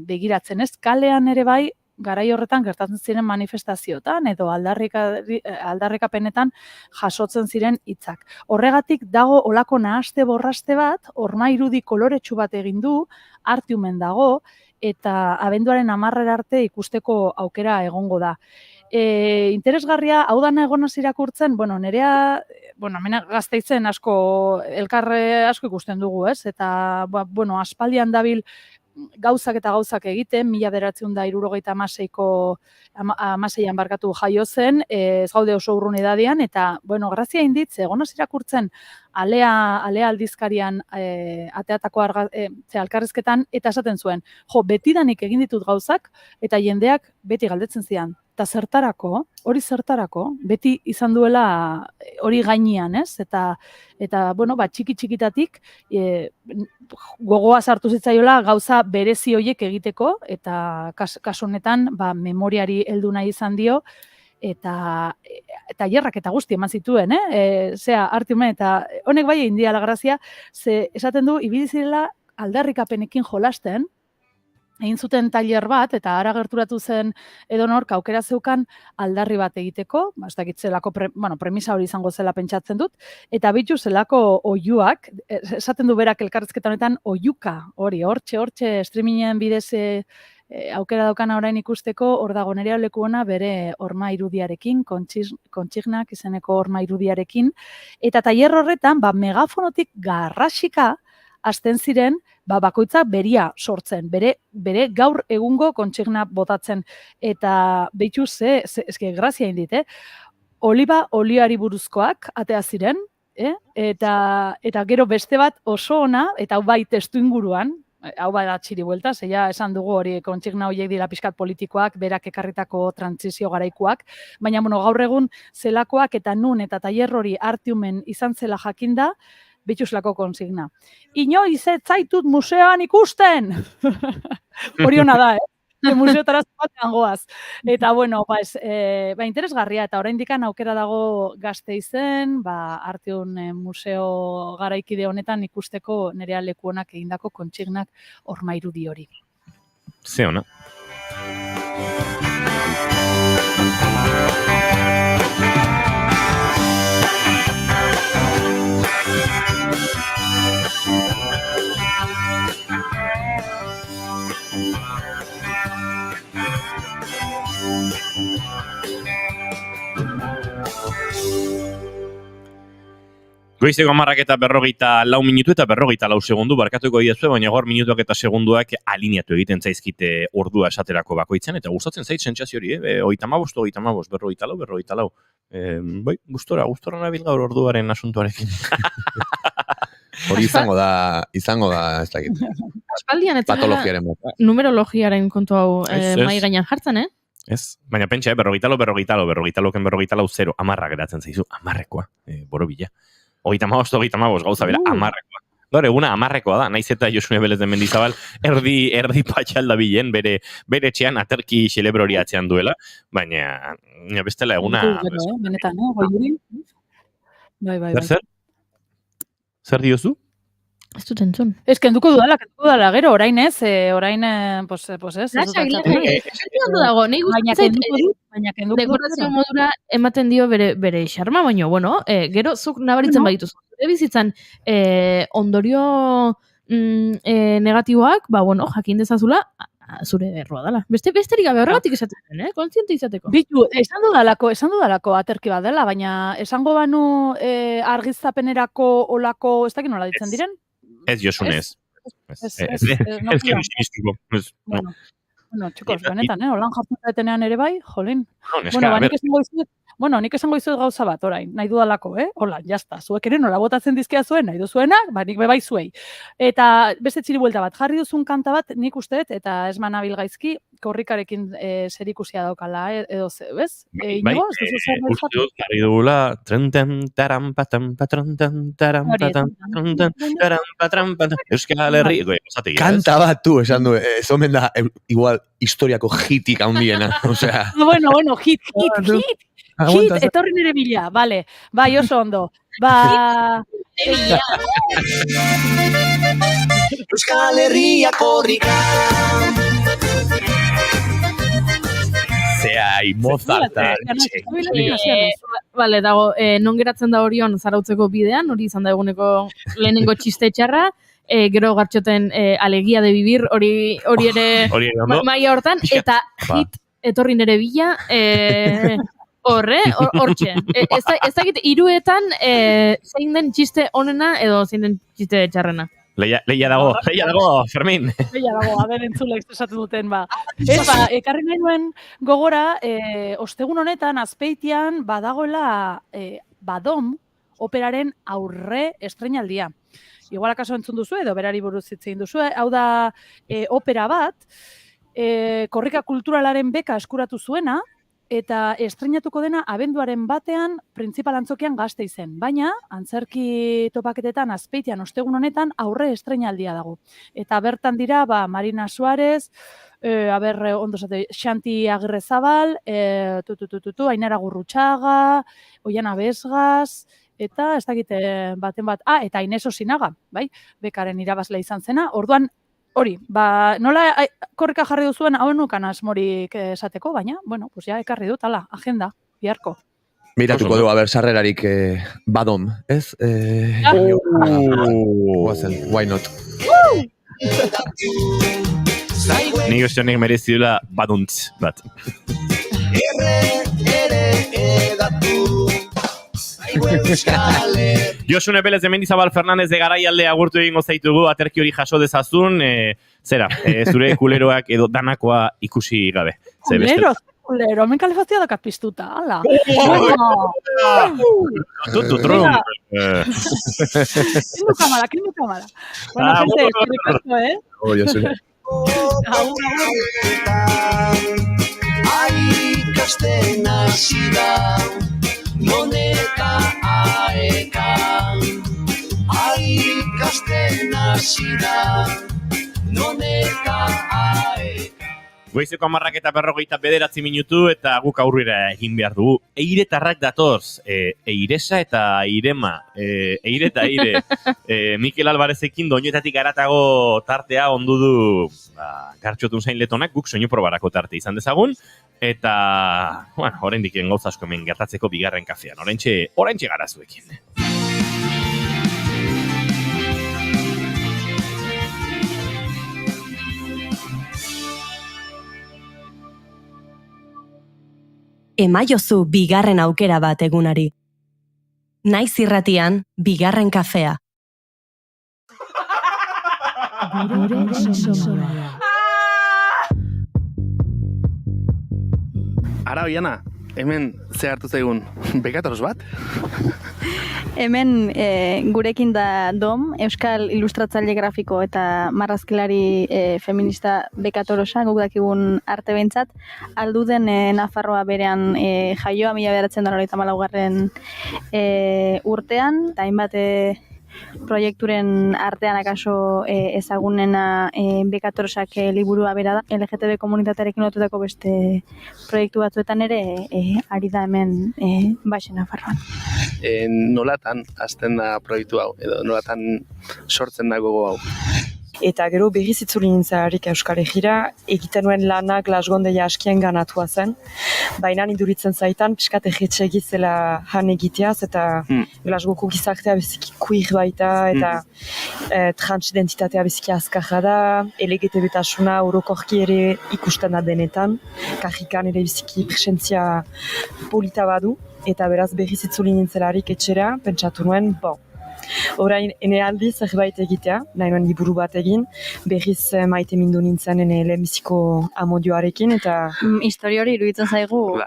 begiratzen, ez? Kalean ere bai, garai horretan gertatzen ziren manifestazioetan edo aldarrikapenetan jasotzen ziren hitzak. Horregatik dago olako nahaste borraste bat, horma irudi koloretsu bat egin du, Artiumen dago, eta abenduaren 10 arte ikusteko aukera egongo da. Interesgarria, hau dana egonaz irakurtzen, nerea, hemen Gasteizen elkarre asko ikusten dugu, ez? Eta, aspaldian dabil gauzak egiten, 1976an barkatu jaio zen, ez gaude oso urrun edadian, eta, grazia inditz, egonaz irakurtzen alea aldizkarian ateatako elkarrizketan, eta esaten zuen, betidanik egin ditut gauzak, eta jendeak beti galdetzen zidan. Eta zertarako, beti izan duela hori gainean, ez? Eta txiki-txikitatik gogoa sartu zitzaiola gauza berezi horiek egiteko, eta kasu honetan memoriari heldu nahi izan dio, eta jerrak eta guzti eman zituen, Artiumen, eta honek bai egin diala grazia, ze esaten du, ibili zirela aldarrikapenekin jolasten, egin zuten tailer bat, eta ara gerturatu zen edonork aukera zeukan aldarri bat egiteko, ez dakit zelako, premisa hori izango zela pentsatzen dut, eta bitu zelako oiuak, esaten du berak elkarrizketa honetan, oiuka, hori, hortxe streamingen bidez aukera daukana orain ikusteko, hor dago Nerea Lekuona bere horma irudiarekin, kontsignak izeneko horma irudiarekin, eta tailer horretan, megafonotik garrasika hasten ziren, bakoitza beria sortzen, bere gaur egungo kontsigna botatzen, eta behitu grazia indit, oliba oliari buruzkoak atea ziren, eta gero beste bat oso ona, eta hau bai testu inguruan, hau bai da txiri buelta, zeia esan dugu hori kontsigna horiek dira pixkat politikoak, berak ekarritako trantsizio garaikoak, baina gaur egun zelakoak eta nun eta tailer hori Artiumen izan zela jakinda, bitxuslako konsigna. Inoiz ez zaitut museoan ikusten! Hori hona da, museotara zapatean goaz. Eta, interesgarria, eta oraindikan aukera dago Gasteizen, Artiun museo garaikide honetan ikusteko Nerea Lekuonak egindako kontsignak horma irudi hori. Ze ona. Goizeko 10:44 minutu eta 44 segundu barkatuko diazue, baina gaur minutuak eta segunduak alineatu egiten zaizkite ordua esaterako bakoitzen, eta gustatzen zait sentsazio hori, 35, 44. Gustora nabil gaur orduaren asuntuarekin. Hori izango da, ez dakit. Aspaldian ez patologiaren numerologiaren kontu hau mai gainean jartzen, Ez, baina pentsa, 44, 0, amarra geratzen zaizu, amarrekoa, borobila. 35, gauza bera, amarrekoa. Gaur eguna amarrekoa da, naiz eta Josune Belez de Mendizabal erdi patxalda bilen, bere etxean aterki xelebrori atzean duela, baina bestela eguna... Benetan, goiuri? Bai. Zer diozu? Ez dut entzun. Ez, kenduko dudala, gero, orain ez, pues ez. Baina kenduko dekorazio modura ematen dio bere xarma, baina, gero zuk nabaritzen badituzu. Bizitzan ondorio negatiboak, jakin dezazula, zure erroa dela. Besterik gabe horregatik esaten den, kontziente izateko. Bitu, esan dudalako aterki bat dela, baina esango banu argiztapenerako olako, ez dakit nola ditzen diren? Ez, Josune, ez. Ez genizimistiko. Bueno, txikos, benetan, holan jartzen zaetenean ere bai, jolin. Baina esango dizuet, Bueno, nik esango dizuet gauza bat, orain, nahi dudalako, Hola, jazta, zuek ere nola botatzen dizkia zuen, nahi duzuenak, nik bebai zuei. Eta beste txiri buelta bat, jarri duzun kanta bat, nik usteet, eta ez manabil gaizki, korrikarekin zerikusia daukala, edo bez? Inigo, ez duzu zer nahi uste dut, jarri dugula, Euskal Herri, kanta bat tu, esan du, ez omen da, igual, historiako hitik handiena, osea. Bueno, hit, etorri nire bila, vale, bai, oso ondo, Euskal Herria korrika. Zeai, Mozarta. Bale, dago, non geratzen da Orion zarautzeko bidean, hori izan da eguneko lehenengo txiste txarra, gero gartxoten alegia de vivir, hori ere maia hortan, eta hit etorri nire bila, hortxe. Ez dakit, hiruetan zein den txiste onena edo zein den txiste txarrena. Leia dago, Fermin. Leia dago, aben entzulek esatu duten, ekarri nahi nuen gogora, ostegun honetan, Azpeitian, badagoela Badom operaren aurre estreinaldia. Igual akaso entzun duzu edo berari buruz hitz egin duzu, hau da opera bat, korrika kulturalaren beka eskuratu zuena, eta estreinatuko dena abenduaren batean printzipal antzokian Gasteizen. Baina, antzerki topaketetan Azpeitian ostegun honetan aurre estreinaldia dago. Eta bertan dira, Marina Suárez, ondo zate, Xanti Agirrezabal, Ainara Gurrutxaga, Oiana Besgaz, eta ez dakite baten bat, eta Inés Osinaga, bai, bekaren irabazle izan zena. Orduan, hori, nola korrika jarri duzuen hau nukan asmorik esateko, baina, pues ja, ekarri dut, agenda, biharko. Miratuko du, sarrerarik Badom, ez? Why not? Nik uste honek merezi dula baduntz bat. Josune Pelez de Mendizabal Fernandez de Garaialde agurtu egingo zaitugu, aterki hori jaso dezazun, zure kuleroak edo danakoa ikusi gabe. Kulero, hemen kalefazioa dakat piztuta, ala. Tututrum. Kendu kamara. Bueno, gente, eskerrik asko, Ikasten hasi da, non eta aekan. Ikasten hasi da, non eta aekan. Goizeko 10:49 minutu eta guk aurrera egin behar dugu. Eiretarrak datoz, Eiresa eta Irema, Eire eta Eire. Mikel Albarezekin doinetatik garatago tartea ondu du Gartxotun zain letonak, guk soinu probarako tarte izan dezagun. Eta, oraindik gauza asko hemen gertatzeko bigarren kafean. Oraintxe gara zuekin. Emaiozu bigarren aukera bat egunari. Naiz irratian, bigarren kafea. Ara, Oiana, hemen ze hartu zaigun, bekatoros bat? Hemen gurekin da Dom, Euskal Ilustratzaile Grafiko eta marrazkilari feminista bekatorosa, guk dakigun arte behintzat, alduden Nafarroa berean jaioa 1994 urtean, eta hainbat proiekturen artean akaso ezagunena bekatorosak liburua bera da. LGTB komunitatearekin lotutako beste proiektu batzuetan ere ari da hemen Baixen Nafarroan. Nolatan hasten da proiektu hau, edo nolatan sortzen da gogo hau? Eta gero berriz itzuli nintzarik Euskal Herrira, egiten nuen lana Glasgondeia askien ganatua zen. Baina iduritzen zaitan, piskat egetxe egizela han egiteaz, eta Glasgoko gizartea biziki queer baita, eta transidentitatea biziki azkarra da, LGTB-tasuna orokorki ere ikusten da denetan, karrikan ere biziki presentzia polita badu, eta beraz berriz itzuli nintzelarik etxera, pentsatu nuen, Orain, ene aldi zerbait egitea, nahi nuen liburu bat egin, berriz maite mindu nintzen lehenbiziko amodioarekin, eta... Historia hori iruditzen zaigu,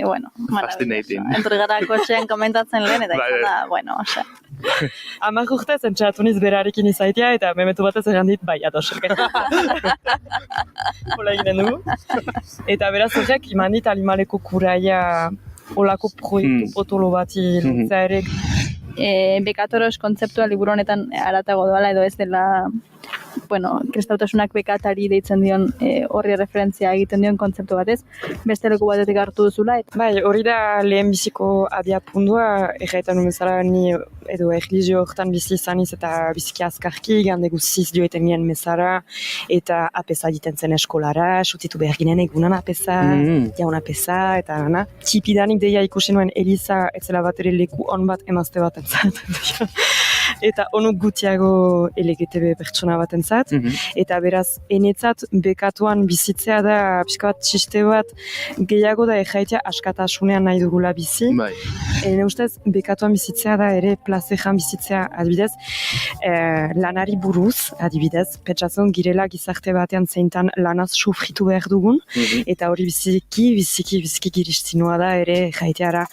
bueno, Fascinating. entorri gara kotxean komentatzen lehen, eta izan da, bueno, osea. 10 urtez entzatu niz berarekin izaitea, eta memetu batez errandit, bai, ados. Hola eginen dugu. Eta beraz horrek, iman dit Alimaleko kuraia olako proiektu potolo bati lontzea ere. Bekatoros kontzeptua liburu honetan aratago doala edo ez dela, bueno, kristautasunak bekatari deitzen dion horri referentzia egiten dion kontzeptu batez, beste leku batetik hartu duzula. Bai, hori da lehen biziko abia pundua, erraitan umezala ni edo erlizio horretan bizi izaniz eta biziki azkarki, gande guziz joeten nien mezara, eta apesa egiten zen eskolara, sutitu behar ginen egunan apesa, jaun apesa, eta nana. Txipidanik deia ikusi nuen Eliza etzela bat ere leku on bat emazte bat entzat. Eta onuk gutiago LGTB pertsona bat entzat. Eta beraz, enetzat bekatuan bizitzea da, pixka bat txiste bat, gehiago da erraitea askatasunean nahi dugula bizi. Ene ustez, bekatuan bizitzea da ere plazejan bizitzea, adibidez, lanari buruz, adibidez, pentsatzen girela gizarte batean zeintan lanaz sufritu behar dugun, eta hori biziki giristinoa da ere erraiteara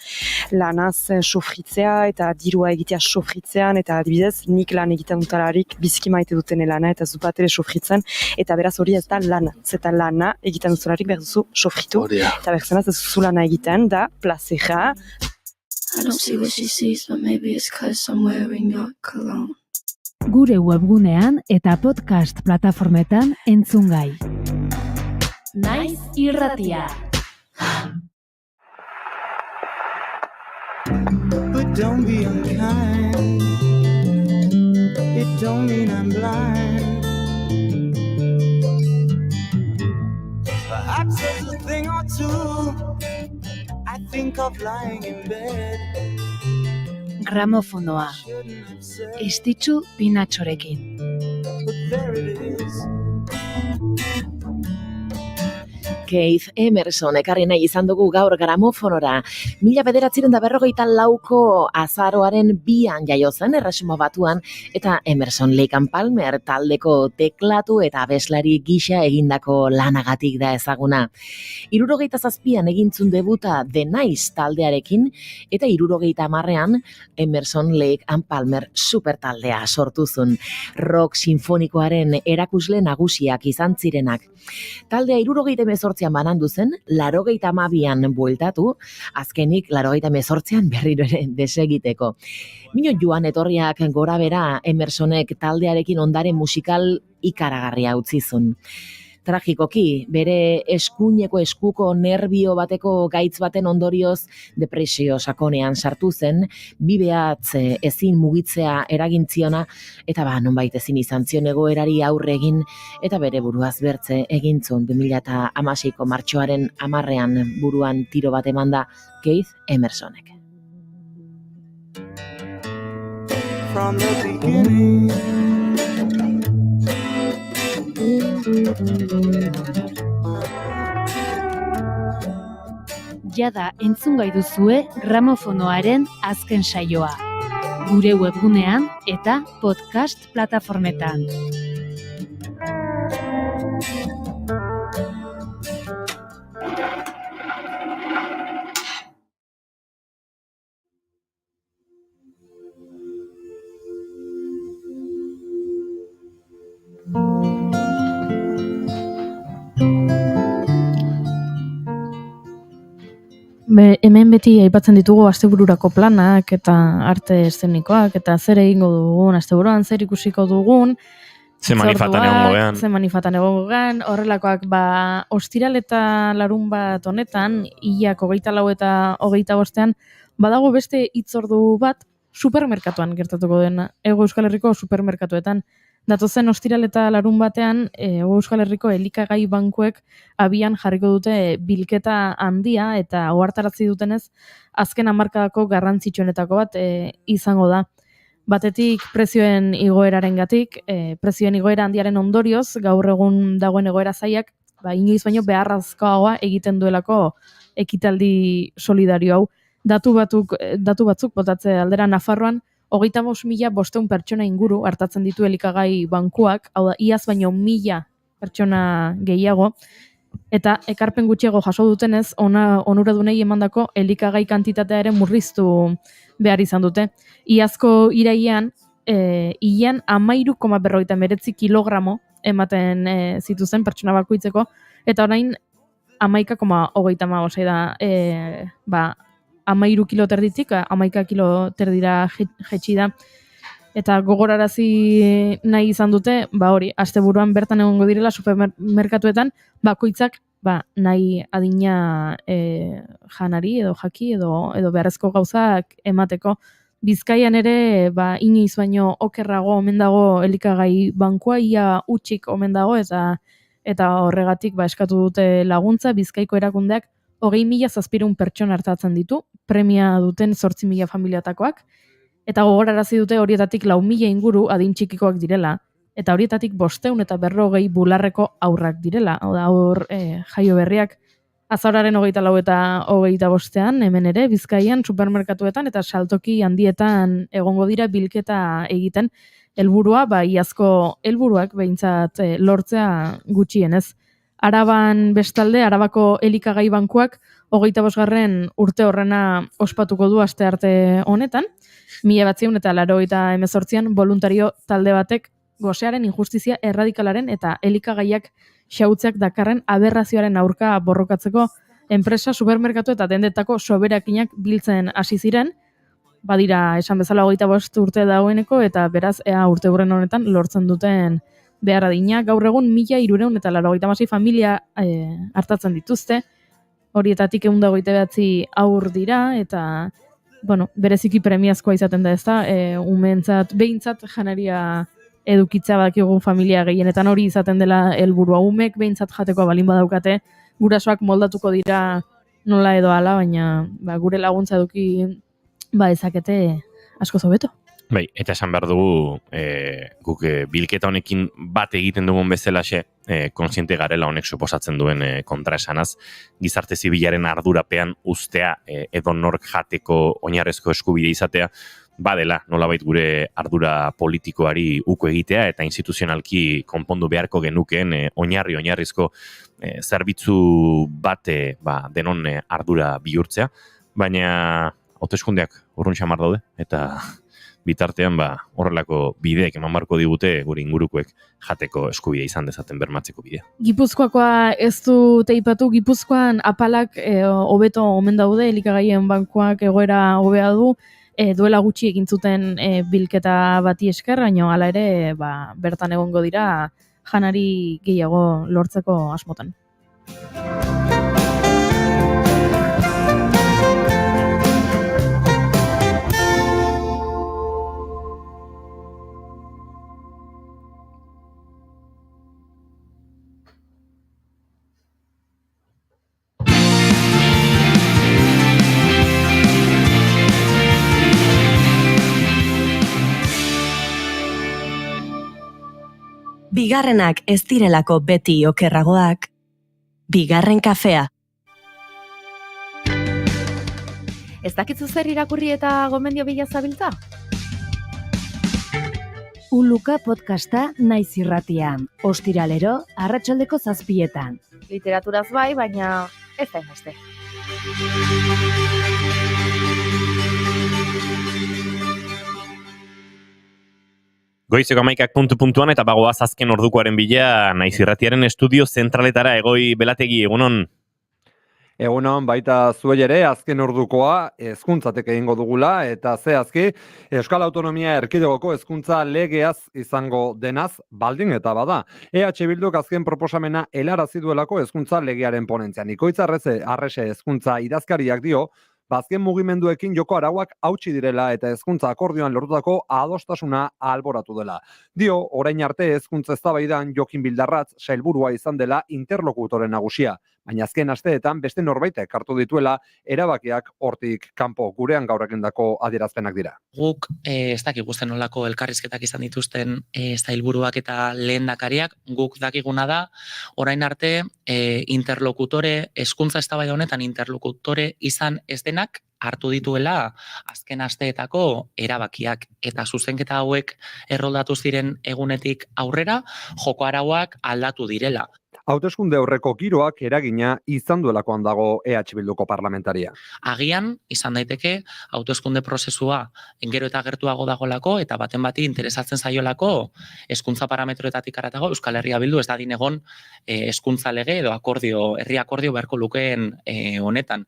lanaz sufritzea eta dirua egitea sufritzean, eta adibidez, nik lan egiten dutalarik biziki maite duten lana eta zupat ere sofritzen, eta beraz hori ez da lana. Zeta lana egiten dutalarik behar duzu sofritu, eta behar zenaz ez duzu lana egiten, da plazeja. I don't see what she sees, but maybe it's 'cause I'm wearing your cologne. Gure webgunean eta podcast plataformetan entzungai. Naiz irratia. But don't be unkind. It don't mean I'm blind. Perhaps there's a thing or two I think of lying in bed. Gramofonoa. Estitzu Pinatxorekin. But there it is. Keith Emerson ekarri nahi izan dugu gaur gramofonora. 1954ko azaroaren 2an jaio zen Erresuma Batuan, eta Emerson Lake and Palmer taldeko teklatu eta abeslari gisa egindako lanagatik da ezaguna. 77an egintzun debuta The Nice taldearekin, eta 70an Emerson Lake and Palmer super taldea sortuzun. Rock sinfonikoaren erakusle nagusiak izan zirenak. Taldea 78an banandu zen, 82an bueltatu, azkenik 88an berriro ere desegiteko. Mino joan etorriak gora bera Emersonek taldearekin ondare musikal ikaragarria utzizun. Tragikoki, bere eskuineko eskuko nerbio bateko gaitz baten ondorioz depresio sakonean sartu zen, bibeatz ezin mugitzea eragintziona, eta nonbait ezin izan zion egoerari aurre egin, eta bere buruaz bertze egintzun 2016ko martxoaren 10ean buruan tiro bat emanda Keith Emersonek. From the beginning. Jada entzungai duzue gramofonoaren azken saioa. Gure webgunean eta podcast plataformetan. Hemen beti aipatzen ditugu astebururako planak eta arte eszenikoak eta zer egingo dugun, asteburuan zer ikusiko dugun, Ze manifatan egongo gean. Ze manifatan egongo gean, horrelakoak ostiral eta larun bat honetan, hilak 24 eta 25 badago beste hitzordu bat supermerkatuan gertatuko dena, Hego Euskal Herriko supermerkatuetan. Datozen ostiral eta larun batean, Hego Euskal Herriko elikagai bankuek abian jarriko dute bilketa handia eta ohartarazi dutenez, azken hamarkadako garrantzitsuenetako bat izango da. Batetik prezioen igoerarengatik, prezioen igoera handiaren ondorioz, gaur egun dagoen egoera zailak, inoiz baino beharrezkoagoa egiten duelako ekitaldi solidario hau. Datu batzuk botatze aldera Nafarroan, 25.500 pertsona inguru hartatzen ditu elikagai bankuak, hau da, iaz baino 1.000 pertsona gehiago, eta ekarpen gutxiago jaso dutenez, onuradunei emandako elikagai kantitatea ere murriztu behar izan dute. Iazko irailean, hilean 13,49 kilogramo ematen zituzen pertsona bakoitzeko, eta orain 11,35 da, 13 kilo terditik, 11 kilo terdira jetxi da. Eta gogorarazi nahi izan dute, hori, asteburuan bertan egongo direla supermerkatuetan, bakoitzak nahi adina janari edo jaki edo beharrezko gauzak emateko. Bizkaian ere, inoiz baino okerrago omen dago elikagai bankua, ia utxik omen dago, eta horregatik eskatu dute laguntza. Bizkaiko erakundeak 20.000 pertsona hartatzen ditu, premia duten 8.000 familiatakoak, eta gogorarazi dute horietatik 4.000 inguru adin txikikoak direla, eta horietatik 540 bularreko aurrak direla, aur jaio berriak. Azauraren 24 eta 25 hemen ere, Bizkaian, supermerkatuetan eta saltoki handietan egongo dira bilketa egiten, helburua, iazko helburuak behintzat lortzea gutxienez. Araban bestalde, Arabako elikagai bankuak 25. urte horrena ospatuko du astearte honetan. 1988an voluntario talde batek gosearen injustizia erradikalaren eta elikagaiak xautzeak dakarren aberrazioaren aurka borrokatzeko enpresa, supermerkatu eta dendetako soberakinak biltzen hasi ziren, badira esan bezala 25 urte dagoeneko, eta beraz ea urte hurren honetan lortzen duten behar adina. Gaur egun 1.386 familia hartatzen dituzte, horietatik 129 aur dira, eta bereziki premiazkoa izaten da ezta, umeentzat, behintzat janaria edukitza badakigu familia gehienetan hori izaten dela helburua. Umek behintzat jateko balin badaukate, gurasoak moldatuko dira nola edo hala, baina gure laguntza eduki ezakete asko hobeto. Bai, eta esan behar dugu, guk bilketa honekin bat egiten dugun bezalaxe, kontziente garela honek suposatzen duen kontraesanaz, gizarte zibilaren ardurapean ustea edo nork jateko oinarrezko eskubide izatea, badela nolabait gure ardura politikoari uko egitea eta instituzionalki konpondu beharko genukeen oinarrizko zerbitzu bate denon ardura bihurtzea, baina hauteskundeak urrun xamar daude, eta bitartean horrelako bideek eman barko digute gure ingurukoek jateko eskubidea izan dezaten bermatzeko bidea. Gipuzkoakoa ez du teipatu, Gipuzkoan apalak hobeto omen daude, elikagaien bankuak egoera hobea du, duela gutxi egin zuten bilketa bati esker, baina hala ere bertan egongo dira janari gehiago lortzeko asmotan. Bigarrenak ez direlako beti okerragoak, bigarren kafea. Ez dakitzu zer irakurri eta gomendio bila zabiltza? Uluka podcasta naiz irratian, ostiralero, arratsaldeko 7:00. Literaturaz bai, baina ez da hainbeste. Goizeko 11 puntuan eta bagoaz azken ordukoaren bila naiz irratiaren estudio zentraletara. Egoi Belategi, egunon? Egunon, baita zuei ere, azken ordukoa hezkuntzatek egingo dugula, eta zehazki Euskal Autonomia Erkidegoko hezkuntza legeaz izango denaz baldin eta bada. EH Bilduk azken proposamena helarazi duelako hezkuntza legearen ponentzian. Ikoitz Arrese hezkuntza idazkariak dio, azken mugimenduekin joko arauak hautsi direla eta hezkuntza akordioan lortutako adostasuna alboratu dela. Dio, orain arte hezkuntza eztabaidan Jokin Bildarratz sailburua izan dela interlokutore nagusia, baina azken asteetan beste norbaitek hartu dituela erabakiak hortik kanpo. Gurean gaur egindako adierazpenak dira. Guk ez dakigu zen nolako elkarrizketak izan dituzten sailburuak eta lehendakariak, guk dakiguna da orain arte interlokutore, hezkuntza eztabaida honetan interlokutore izan ez denak hartu dituela azken asteetako erabakiak eta zuzenketa hauek erroldatu ziren egunetik aurrera joko arauak aldatu direla. Hauteskunde aurreko giroak eragina izan duelakoan dago EH Bilduko parlamentaria. Agian, izan daiteke, hauteskunde prozesua gero eta gertuago dagolako eta baten bati interesatzen zaiolako hezkuntza parametroetatik haratago Euskal Herria Bildu ez dadin egon hezkuntza lege edo herri akordio beharko lukeen honetan.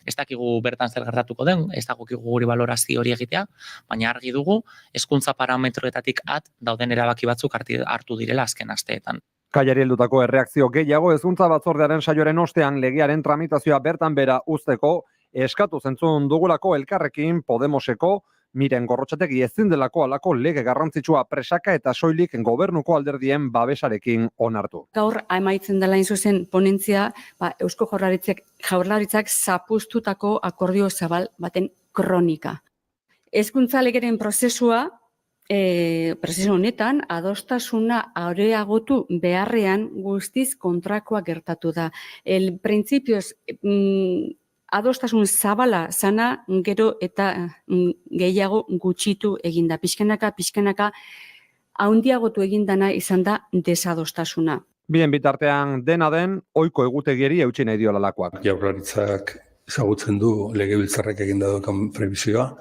Ez dakigu bertan zer gertatuko den, ez dakigu guri balorazio hori egitea, baina argi dugu hezkuntza parametroetatik dauden erabaki batzuk hartu direla azken asteetan. Kaiari heldutako erreakzio gehiago hezkuntza batzordearen saioaren ostean legearen tramitazioa bertan bera uzteko eskatu zentzun dugulako Elkarrekin Podemoseko Miren Gorrotxategi ezin delako alako lege garrantzitsua presaka eta soilik gobernuko alderdien babesarekin onartu. Gaur amaitzen dela zuzen ponentzia, Eusko Jaurlaritzak zapuztutako akordio zabal baten kronika. Hezkuntza legeren prozesua prozesu honetan, adostasuna areagotu beharrean guztiz kontrakoa gertatu da. El principios adostasun zabala zana gero eta gehiago gutxitu eginda. Pixkanaka handiagotu egindana izan da desadostasuna. Bien bitartean dena den, ohiko egutegieri eutsi nahi diolalakoak. Jaurlaritzak ezagutzen du legebiltzarrak eginda daukan prebizioa,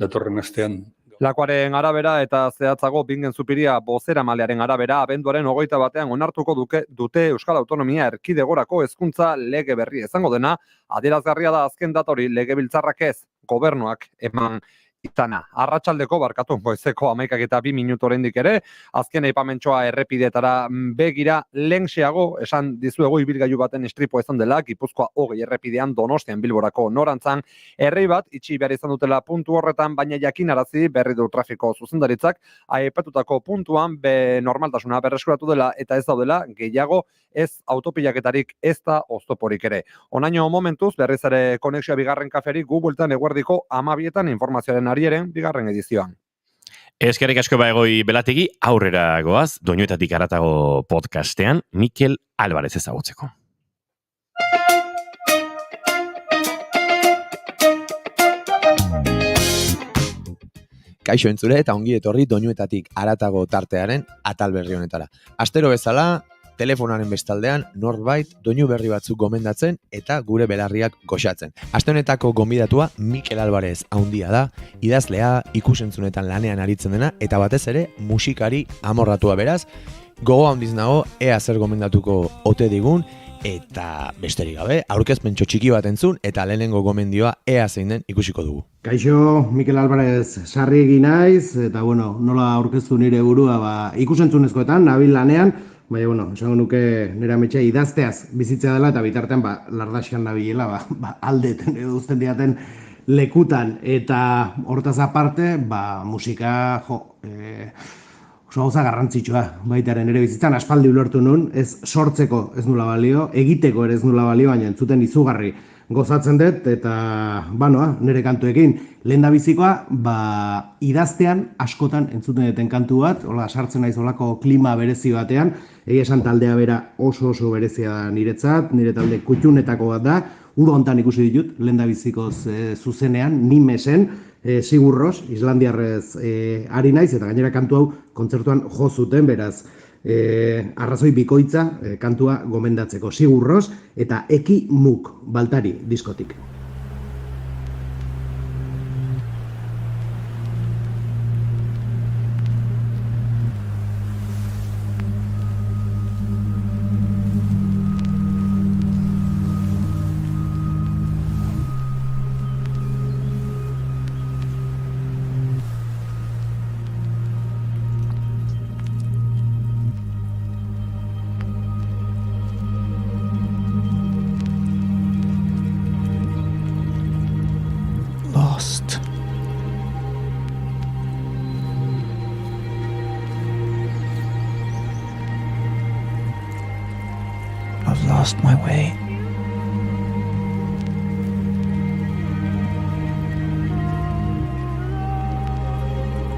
datorren astean. Lakoaren arabera eta zehatzago Bingen Zupiria bozeramalearen arabera abenduaren 21 onartuko dute Euskal Autonomia Erkidegorako hezkuntza lege berria izango dena, adierazgarria da azken data hori legebiltzarrak ez, gobernuak eman izana. Arratsaldeko goizeko 11:02 minutu oraindik ere, azken aipamentxoa errepideetara begira lehentxeago esan dizuegu ibilgailu baten istripu izan dela, Gipuzkoa 20 errepidean Donostian Bilborako norantzan, errei bat itxi behar izan dutela puntu horretan, baina jakinarazi berri du trafiko zuzendaritzak, aipatutako puntuan normaltasuna berreskuratu dela eta ez daudela gehiago ez autopilaketarik ez da oztoporik ere. Onaino momentuz berriz ere konexioa bigarren kaferi gu bueltan eguerdiko 12 informazioaren arieren bigarren edizioan. Eskerrik asko Egoi Belategi, aurrera goaz, Doinuetatik haratago podcastean, Mikel Alvarez ezagutzeko. Kaixo entzule eta ongi etorri Doinuetatik haratago tartearen atal berri honetara. Astero bezala, telefonaren bestaldean norbait doinu berri batzuk gomendatzen eta gure belarriak goxatzen. Aste honetako gonbidatua Mikel Alvarez handia da, idazlea, ikusentzunetan lanean aritzen dena eta batez ere musikari amorratua beraz. Gogo handiz nago ea zer gomendatuko ote digun eta besterik gabe aurkezpentxo txiki bat entzun eta lehenengo gomendioa ea zein den ikusiko dugu. Kaixo, Mikel Alvarez sarri egin naiz eta nola aurkeztu nire burua ikusentzunezkoetan nabil lanean. Baina, esango nuke nire ametxea idazteaz bizitzea dela eta bitartean lardasian nabilela, aldeten edo uzten diaten lekutan. Eta hortaz aparte, musika oso gauza garrantzitsua baitaren ere bizitzan. Aspaldi ulertu nun, ez sortzeko ez nula balio, egiteko ere ez nula balio, baina entzuten izugarri gozatzen dut eta nire kantuekin. Lehendabizikoa, idaztean askotan entzuten duten kantu bat, sartzen naiz olako klima berezi batean, egia esan taldea bera oso berezia da niretzat, nire talde kutxunetako bat da, udo hontan ikusi ditut, lehendabizikoz zuzenean, Nimesen, Sigurros, Islandiarrez ari naiz, eta gainera kantu hau kontzertuan jo zuten, beraz, arrazoi bikoitza kantua gomendatzeko Sigurros eta Eki Muk Baltari diskotik. Lost. I've lost my way.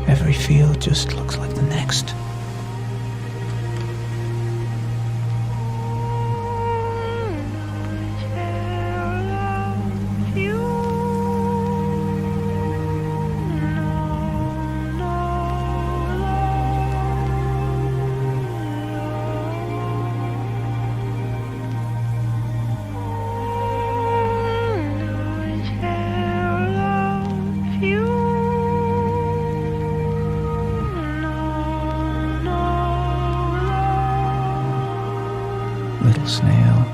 Every field just looks like the next. little snail.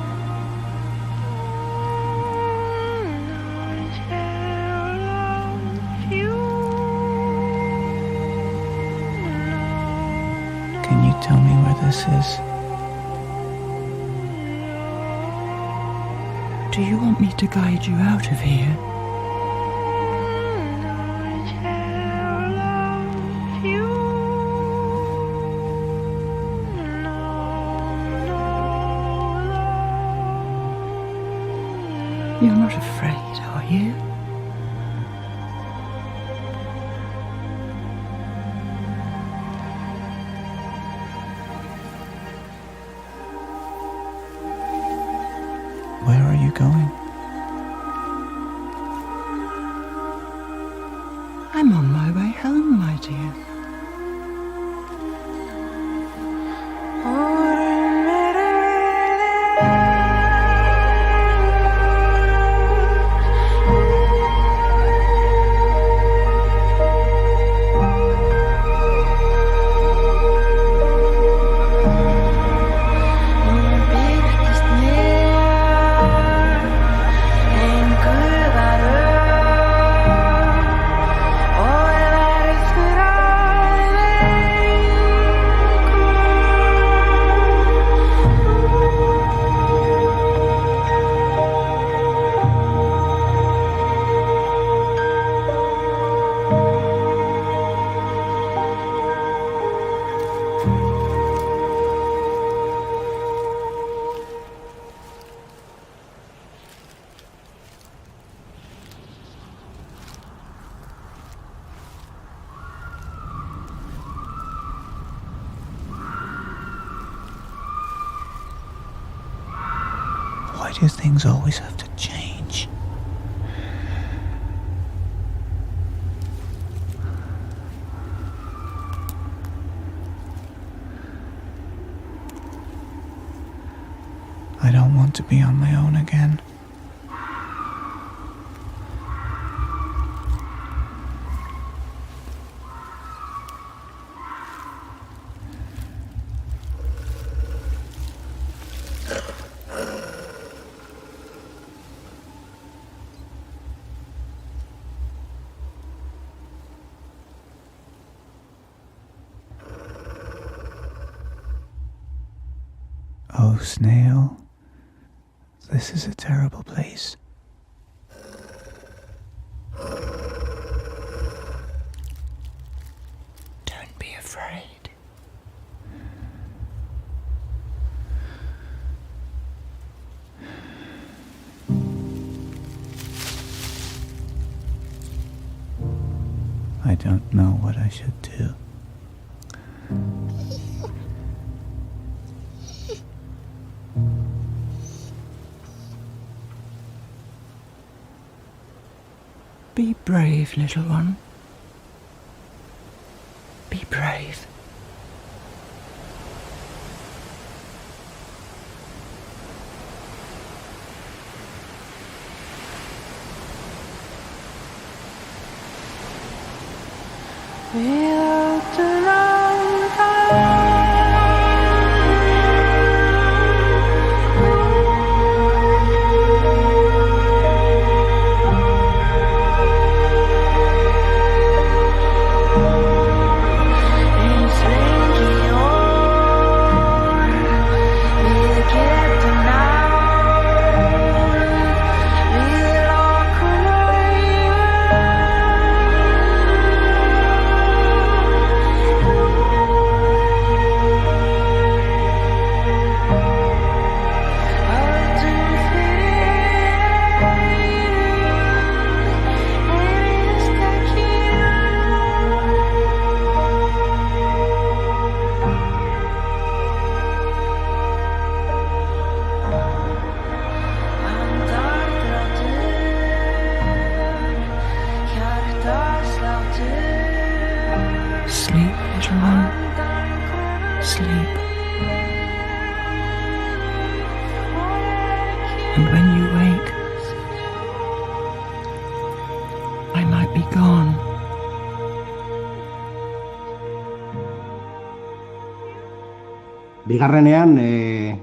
Can you tell me where this is? Do you want me to guide you out of here? You're not afraid, are you? Where are you going? I'm on my way home, my dear. Why do things always have to change? I don't want to be on my own again. Oh, snail, this is a terrible place. Don't be afraid. I don't know what I should do. Be brave, little one. Be brave. We looked around. Sleep, little one. Sleep. And when you wake, I might be gone. Bigarrenean,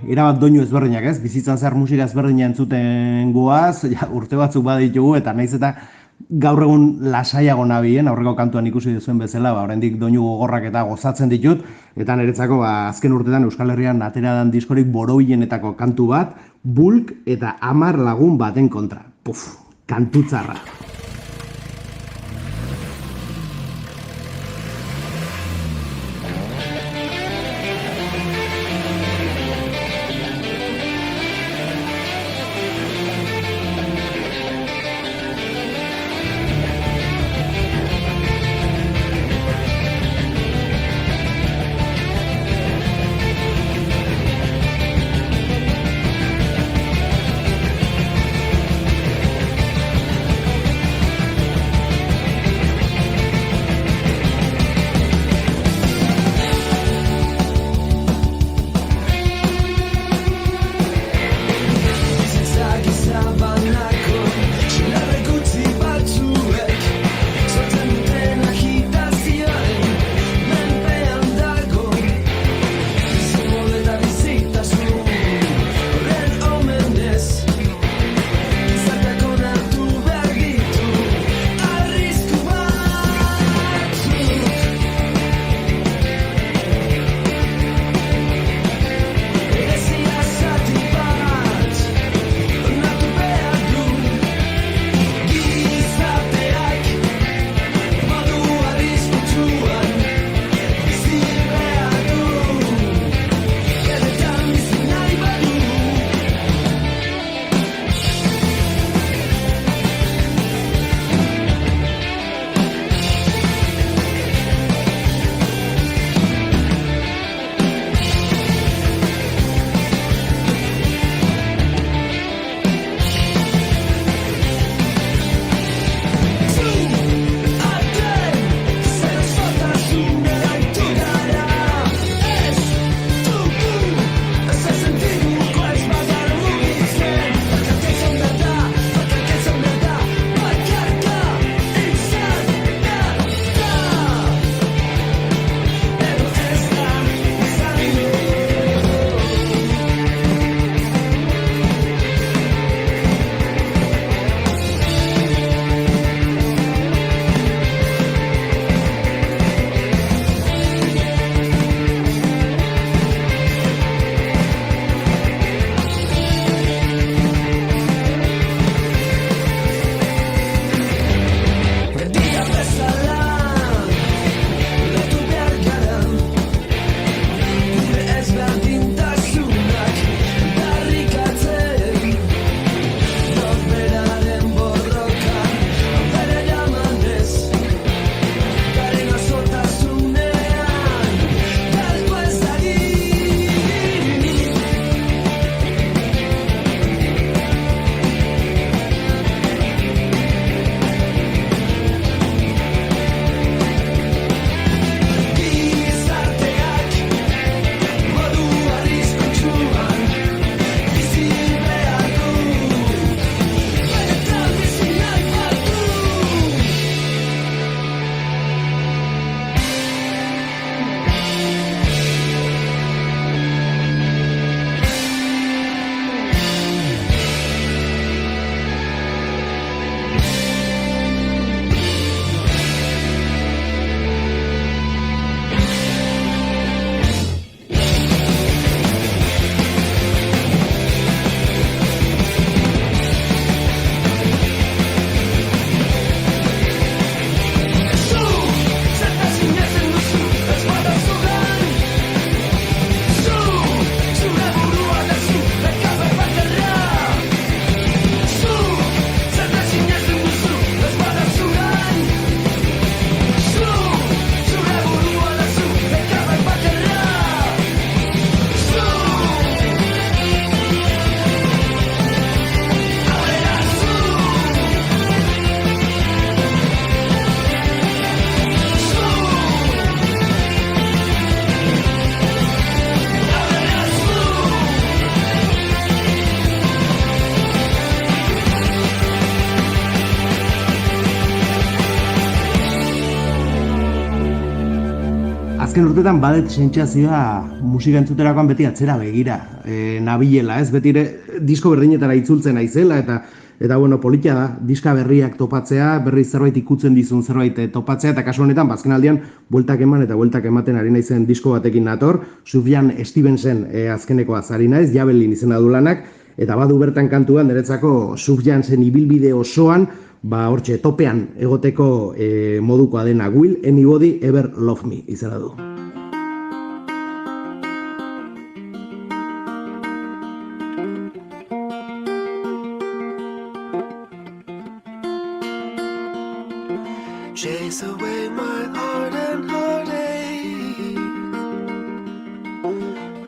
erabat doinu ezberdinak ez, bizitzan zehar musika ezberdina entzuten goaz, ja, urte batzuk baditugu, eta naiz eta gaur egun lasaiago nabien, aurreko kantuan ikusi duzuen bezala, oraindik doinu gogorrak eta gozatzen ditut, eta niretzako azken urtetan Euskal Herrian atera dan diskorik borobilenetako kantu bat, Bulk eta 10 lagun baten kontra. Puf, kantutzarra. azken urtetan badet sentsazioa musika entzuterakoan beti atzera begira nabilela, ez? Beti ere disko berdinetara itzultzen naizela eta bueno, politia da, diska berriak topatzea, berri zerbait ikutzen dizun zerbait topatzea, eta kasu honetan, azken aldian, bueltak eman eta bueltak ematen ari naizen disko batekin nator, Sufjan Stevensen azkenekoa zari naiz, Javelin izena du lanak, eta badu bertan kantuan, niretzako Sufjansen ibilbide osoan, hortxe topean egoteko modukoa dena, Will Anybody Ever Love Me izena du. Chase away my heart and heartache.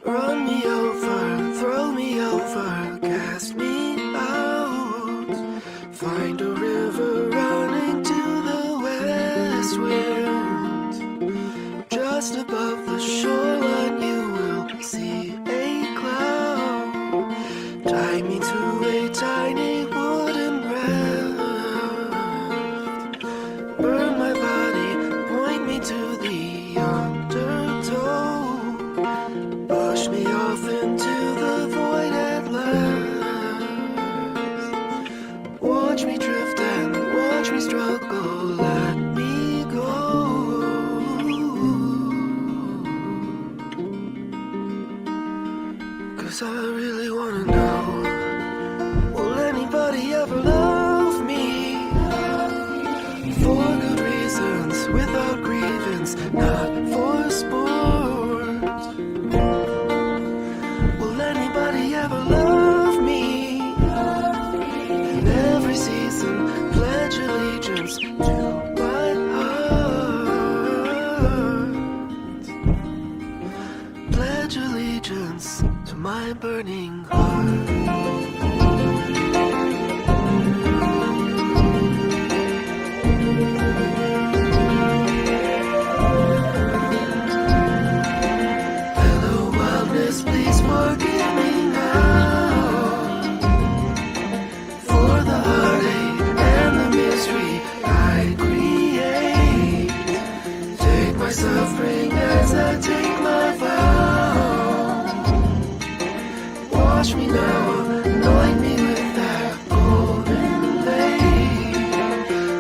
Run me over, throw me over, cast me out. Find a river running to the west wind. Just above the shoreline you will see a cloud. Tie me to a tiny wooden raft. Burn my body, point me to the undertow. Push me off into the void at last. Watch me drift and watch me struggle, let me go. 'Cause I really wanna know, will anybody ever love me? For good reasons, without grievance, not for sport. Will anybody ever love me? In every season, pledge allegiance to my heart. Pledge allegiance to my burning heart. Please forgive me now for the heartache and the misery I create. Take my suffering as I take my vow. Wash me now, anoint me with that golden vein.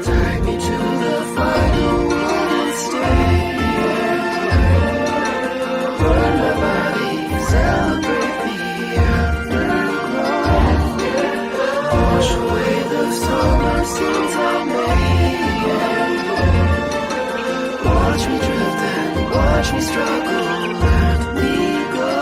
Tie me to the final wooden stake. Burn my body, celebrate the afterglow. Wash away the summer sins I made. Watch me drift and watch me struggle, let me go.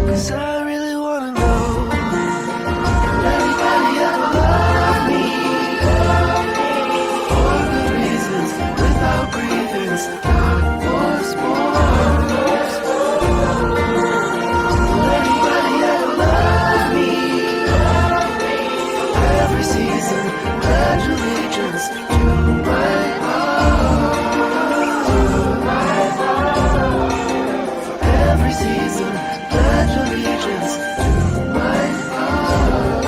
'Cause I really wanna know, will anybody ever love me? For good reasons, without grievance, not for sport. Will anybody ever love me? For every season, pledge allegiance to my heart. For every season, pledge allegiance to my heart.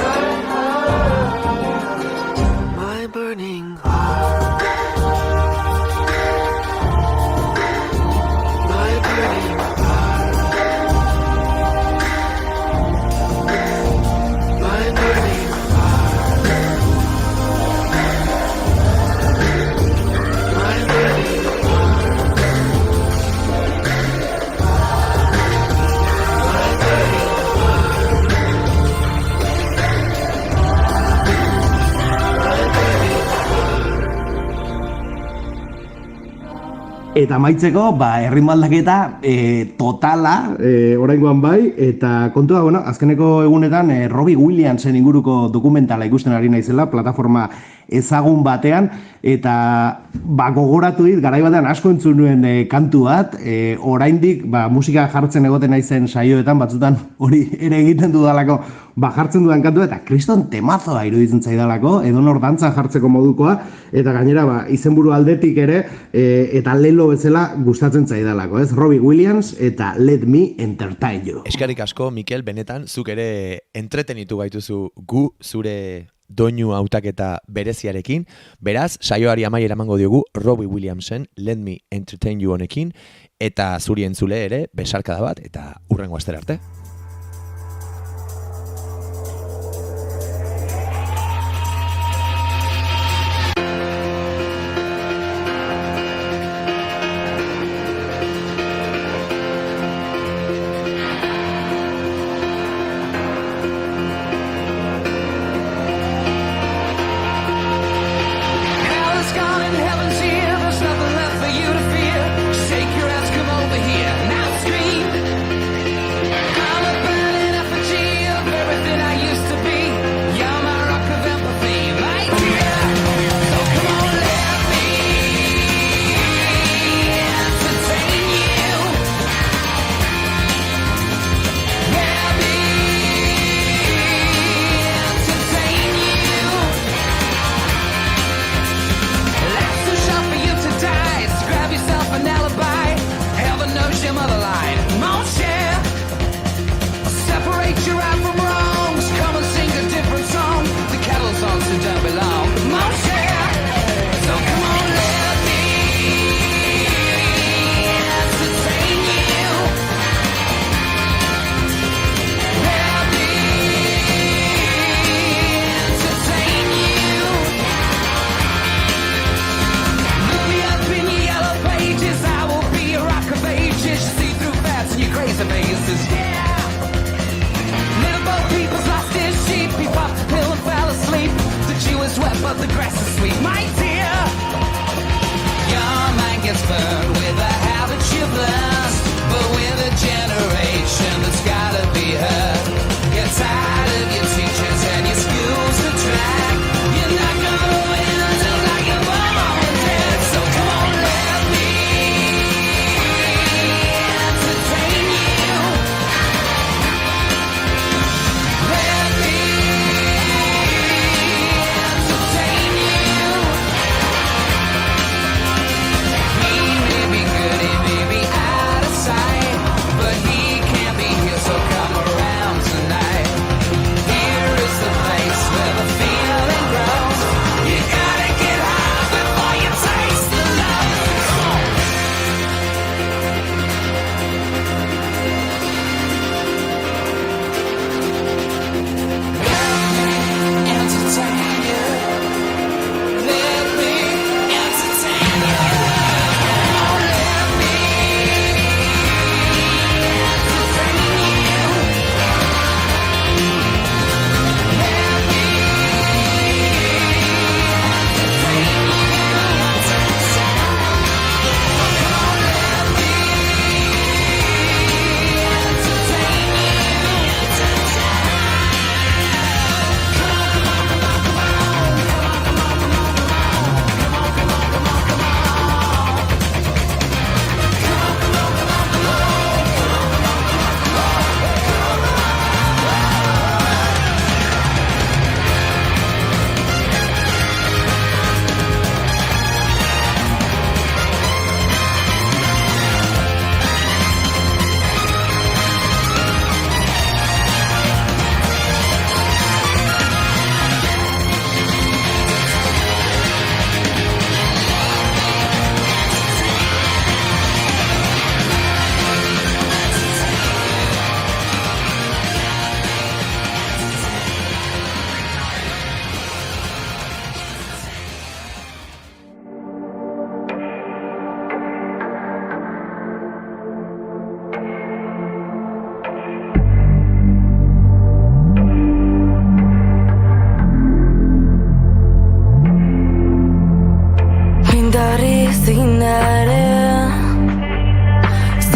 My burning heart. My burning heart. My burning heart. My burning Eta amaitzeko, erritmaldaketa totala, oraingoan bai, eta kontua, azkeneko egunetan Robbie Williamsen inguruko dokumentala ikusten ari naizela, plataforma ezagun batean, eta gogoratu dit, garai batean asko entzun nuen kantu bat, oraindik musika jartzen egoten naizen saioetan, batzutan hori ere egiten dudalako, jartzen dudan kantu, eta kriston temazoa iruditzen zaidalako, edonor dantza jartzeko modukoa, eta gainera izenburu aldetik ere, eta lelo bezala gustatzen zaidalako, ez? Robbie Williams eta Let Me Entertain You. Eskerrik asko, Mikel, benetan, zuk ere entretenitu gaituzu gu zure doinu hautaketa bereziarekin, beraz, saioari amaiera emango diogu Robbie Williamsen Let Me Entertain You honekin, eta zuri entzule ere, besarkada bat, eta hurrengo astera arte.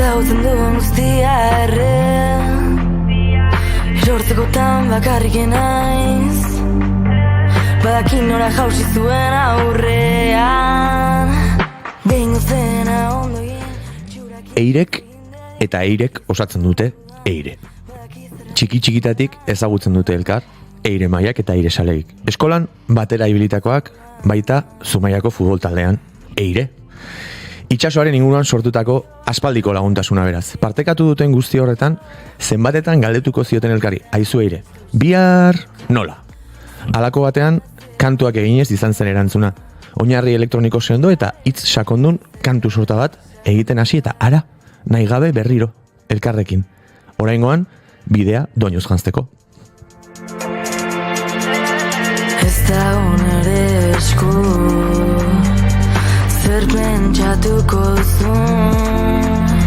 Zautzen duen guztia erortzekotan bakarriken naiz, badakin nora jausi zuen aurrean, behingo zena ondo Eirek eta eirek osatzen dute eire. Txiki-txikitatik ezagutzen dute elkar, eire maiak eta eire saleik. Eskolan batera ibilitakoak, baita Zumaiako futbol taldean eire. Itxasoaren inguruan sortutako aspaldiko laguntasuna beraz. Partekatu duten guzti horretan, zenbatetan galdetuko zioten elkari, aizu eire, bihar nola? Halako batean, kantuak eginez izan zen erantzuna. Oinarri elektroniko sendo eta hitz sakondun kantu sorta bat egiten hasi eta ara, nahi gabe berriro, elkarrekin. Oraingoan, bidea doinuz janzteko. Ez dago nere esku, zer pentsatuko zuen,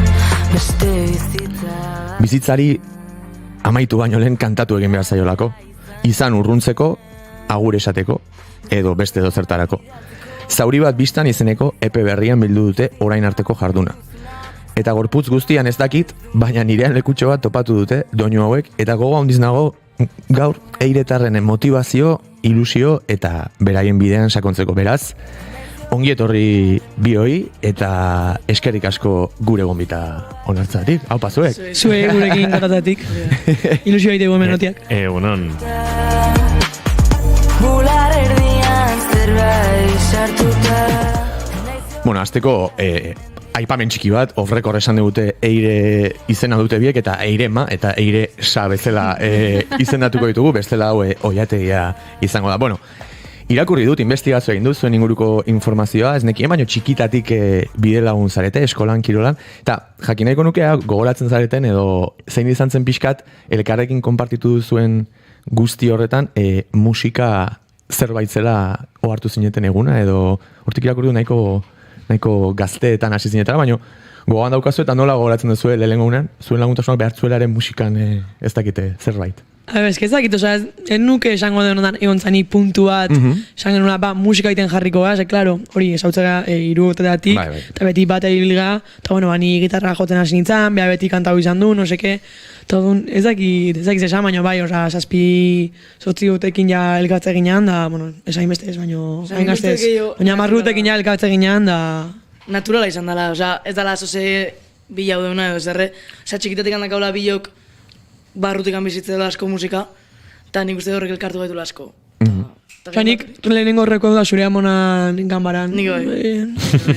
beste bizitza. Bizitzari amaitu baino lehen kantatu egin behar zaiolako. Izan urruntzeko, agur esateko, edo beste dozertarako. Zauri bat biztan izeneko epe berrian bildu dute orain arteko jarduna. Eta gorputz guztian ez dakit, baina nirean lekutxo bat topatu dute doinu hauek, eta gogo handiz nago gaur eiretarrenen motivazio, ilusio eta beraien bidean sakontzeko. Beraz, ongi etorri bioi eta eskerrik asko gure gonbita onartzatik. Hau pazuek. Zue gurekin garatatik. Ilusio haitegu menotiak. Egunon. Bular erdian zerbait sartuta. Bueno, azteko aipamen txiki bat, off-record esan dute eire izena dute biek, eta eirema, eta eire sa bezala izendatuko ditugu, bestela hau oiategia izango da. Bueno, irakurri dut, investigazio egin dut, zuen inguruko informazioa, ez nekien, baino txikitatik bide lagun zarete, eskolan, kirolan, eta jakin nahiko nukea gogoratzen zareten, edo zein izan zen pixkat, elkarrekin konpartitu duzuen guzti horretan, musika zerbait zela ohartu zineten eguna, edo hortik irakurri du nahiko gazteetan hasi zinetara, baina gogoan daukazu eta nola gogoratzen duzue lehenengo unean, zuen laguntasunak behartzuelaren musikan ez dakite zerbait. Ez dakit, ez nuke esango denotan egon zani puntu bat, esan genuna, musika egiten jarriko gara, klaro, hori esautzera irugotetatik, eta beti bat egilga, eta bueno, ni gitarra joten hasi nintzen, beha beti kantau izan du, no seke, eta ez dakit esan, baina bai, saspi sotzi gutekin ja elkatze ginean, da, bueno, esain beste ez, baina marrutekin ja elkatze ginean, da... Naturala izan dela, ez dela zoze bila deuna, txikitetik handak haula bilok, barrutik bizitze dela asko musika, eta nik uste horrek elkartu gaitu asko. Nik lehenengo horreko da zure amonan ganbaran. Niko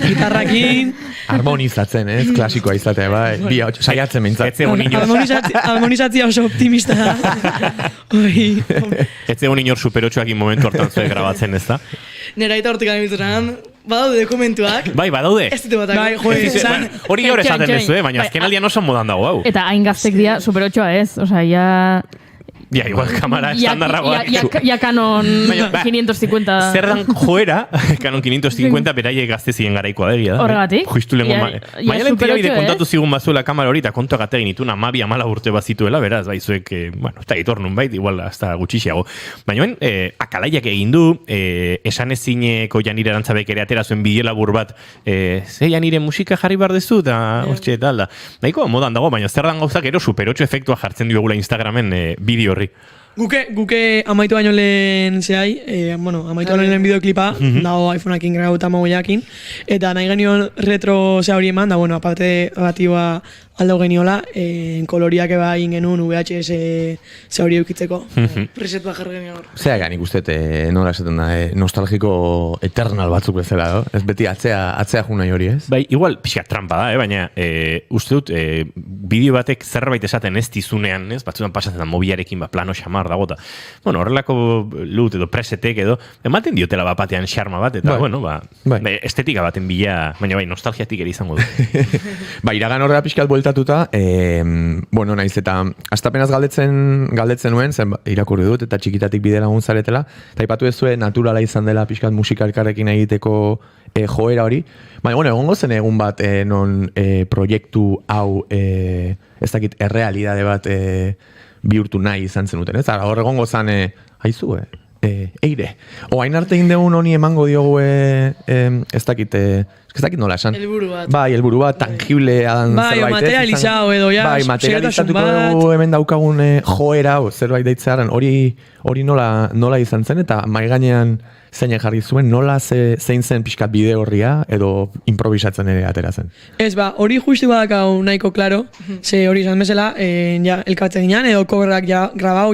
gitarrakin. Harmonizatzen, ez? Klasikoa izatea, bai. Saiatzen mintzat. Harmonizatzia oso optimista da. Ez egon inor superotxoakin momentu hortan zuen grabatzen, ez da? Nera eta hortik anibilturan, badaude dokumentuak. Bai, badaude. Ez dute batak. Hori gaur esaten dezu, baina azken aldian oso modan dago, hau. Eta hain gaztek dia superotxoa ez, Ja, igual kamara estandarragoa. Ja Canon 550. Zer dan joera, Canon 550 beraie gaztezien garaikoa degia da. Horregatik. Justu lengo maialen tirabide kontatu zigun bazuela kamara hori, eta kontuak ategin ituna 12 urte bazituela, beraz, baizuek, bueno, eta itornun bait, igual, hasta gutxixiago. Baina, akalaiak egin du, esan ezineko Janire Arantzabek ere atera zuen bideo labur bat, ze Janire musika jarri bar dezu, eta hortxe eta alda. Nahiko, modan dago, baina zer dan gauzak ero super 8 efektua jartzen duegula Instagramen bideo horri. Guke amaitu baino lehen amaitu baino lehen bideoklipa, dago iPhoneakin grabauta mobilakin, eta nahi genion retro hori eman, da, aparte batioa aldo geniola, koloriak eba egin genuen VHS hori eukitzeko. Preset bat jarri geniola. Zea ganik uste, nola esaten da, nostalgiko eternal batzuk bezala, ez beti atzea junai hori, ez? Bai, igual pixka trampa da, baina uste dut, bideo batek zerbait esaten ez dizunean, ez? Batzutan pasatzen da mobiarekin plano xamar dagota. Bueno, horrelako lut edo presetek edo, ematen diotela batean xarma bat, eta, estetika baten bila, baina nostalgiatik ere izango du. Iragan horrela pixkat bueltatuta, naiz eta astapenaz galdetzen nuen, zen irakurri dut, eta txikitatik bide lagun zaretela, eta ipatu ezue naturala izan dela pixkat musika elkarrekin egiteko joera hori. Baina, egongo zen egun bat non proiektu hau, ez dakit, errealidade bat bihurtu nahi izan zenuten, ez? Hor egongo zen, haizu, eire. Oain arte indegun honi emango diogu, ez dakit nola esan. Elburu bat. Bai, elburu bat, tangiblea dan zerbait. Bai, materializau edo, bai, materializatuko dugu hemen daukagun joera, zerbait deitzearen, hori nola izan zen, eta mai gainean zeinek jarri zuen, nola zein zen pixkat bide horria, edo improvisatzen ere atera zen. Ez, hori justu badakau nahiko klaro, ze hori izan bezala, elkatzen ginean, edo coverrak grabau,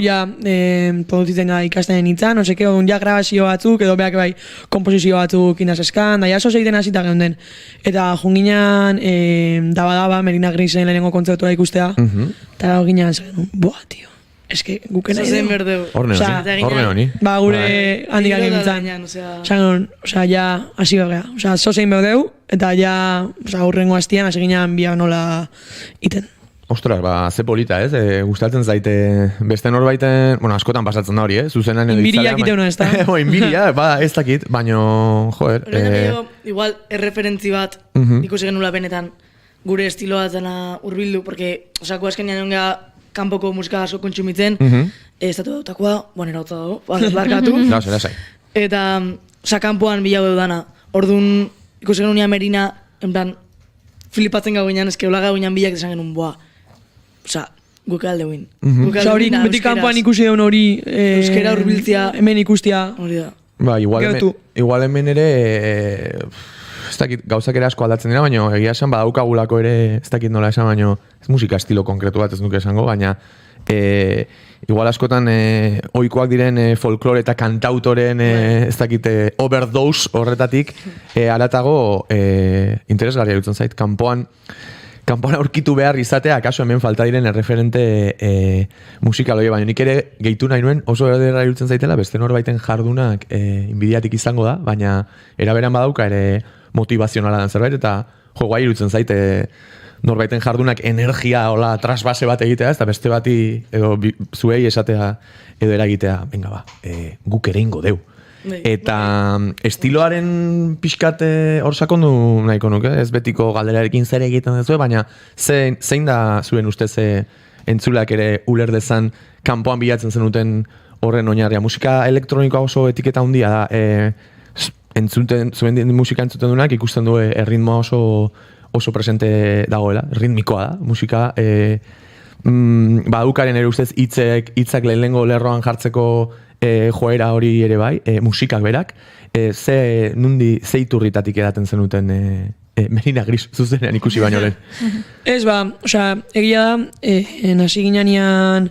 produzitzen ikasten nintzen, no seke, grabazio batzuk, edo beak bai, komposizio batzuk inazeskan, da jaso zeiten hasita geunden. Eta junginan, daba, Merina Grisen lehenengo kontzertua ikustea, eta ginean zen, tio, eske guken nahi Zozen dugu. berdeu. Horne honi. Ba, gure handik gintzen. Zangon, ja, hasi begea. Zozein berdeu, eta ja, aurrengo hastian, hasi ginean biak nola iten. Ostras, ze polita, ez? Gustatzen zaite beste norbaiten, bueno, askotan pasatzen da hori, zuzenan edo Inbiriak iteuna, ez da? Inbiria, ez dakit, baino, joder. Igual, erreferentzi bat, ikusi genula benetan, gure estiloa dena urbildu, porque, osako azkenean jonga kanpoko musika asko kontsumitzen, estatu dautakoa, bonera hotza dago, barkatu. Lasai. Eta, kanpoan bilago dudana, orduan, ikusi genunean Merina, en plan, flipatzen gau ginean, eske hola gau ginean bilak desan genuen, boa, guke alde guin. Hori, beti kanpoan ikusi deun hori, euskera urbiltzia, hemen ikustia. Hori da. Ba, igual hemen ere, ez dakit, gauzak ere asko aldatzen dira, baina egia esan badaukagulako ere, ez dakit nola esan, baina ez musika estilo konkretu bat ez nuke esango, baina igual askotan ohikoak diren folklore eta kantautoren ez dakit overdose horretatik haratago interesgarria dutzen zait, kanpoan aurkitu behar izatea, akaso hemen falta diren erreferente musikaloi, baina nik ere gehitu nahi nuen oso ederra irutzen zaitela, beste norbaiten jardunak inbidiatik izango da, baina eraberan badauka ere motivazionala dan zerbait, eta guai irutzen zaite norbaiten jardunak energia hola trasbase bat egitea, ez da beste bati edo zuei esatea edo eragitea, venga ba, guk ere ingo deu. Eta estiloaren pixkat hor sakondu nahiko nuke, ez betiko galderarekin zer egiten duzue, baina zein da zuen ustez entzulak ere uler dezan kanpoan bilatzen zenuten horren oinarria. Musika elektronikoa oso etiketa handia da, zuen musika entzuten duenak ikusten du erritmoa oso presente dagoela, ritmikoa da, musika badukaren ere ustez hitzak lehenengo lerroan jartzeko joera hori ere bai, musikak berak, ze iturritatik edaten zenuten Merina Gris zuzenean ikusi baino lehen. Ez egia da, hasi ginean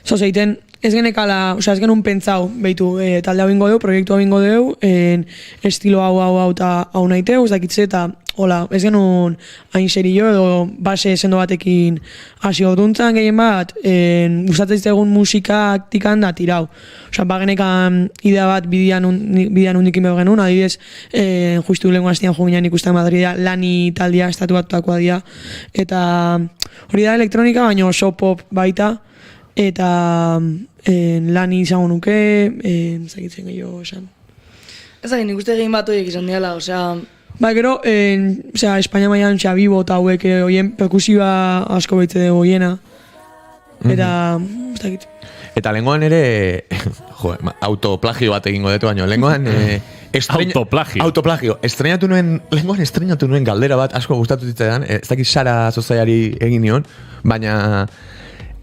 zozeiten, ez genekala, ez genuen pentsau, behitu, talde hau ingo deu, proiektu hau ingo deu, estilo hau eta hau nahiteu, ez dakitze, eta hola, ez genuen hain serio edo base sendo batekin hasi goduntzan gehien bat, gustatzen egun musikaktikan da tirau. Bagenekan idea bat bidean hundikin beho genuen, adibidez, justu lehen hastian joginan ikusten Madrida, Lani taldea estatu batutakoa dira, eta hori da elektronika, baina oso pop baita, eta Lani izango nuke, zagitzen gehiago esan. Ez da, nik uste egin bat horiek izan diala, Ba, gero, Espainia mailan Xabibo eta hauek oien perkusiba asko behitze dugu oiena. Eta, ez dakit. Eta lengoan ere, autoplagio bat egingo detu baino, lengoan... Autoplagio. Lengoan estrenatu nuen galdera bat, asko gustatu zitzaidan, ez dakit Sara Zozaiari egin nion, baina...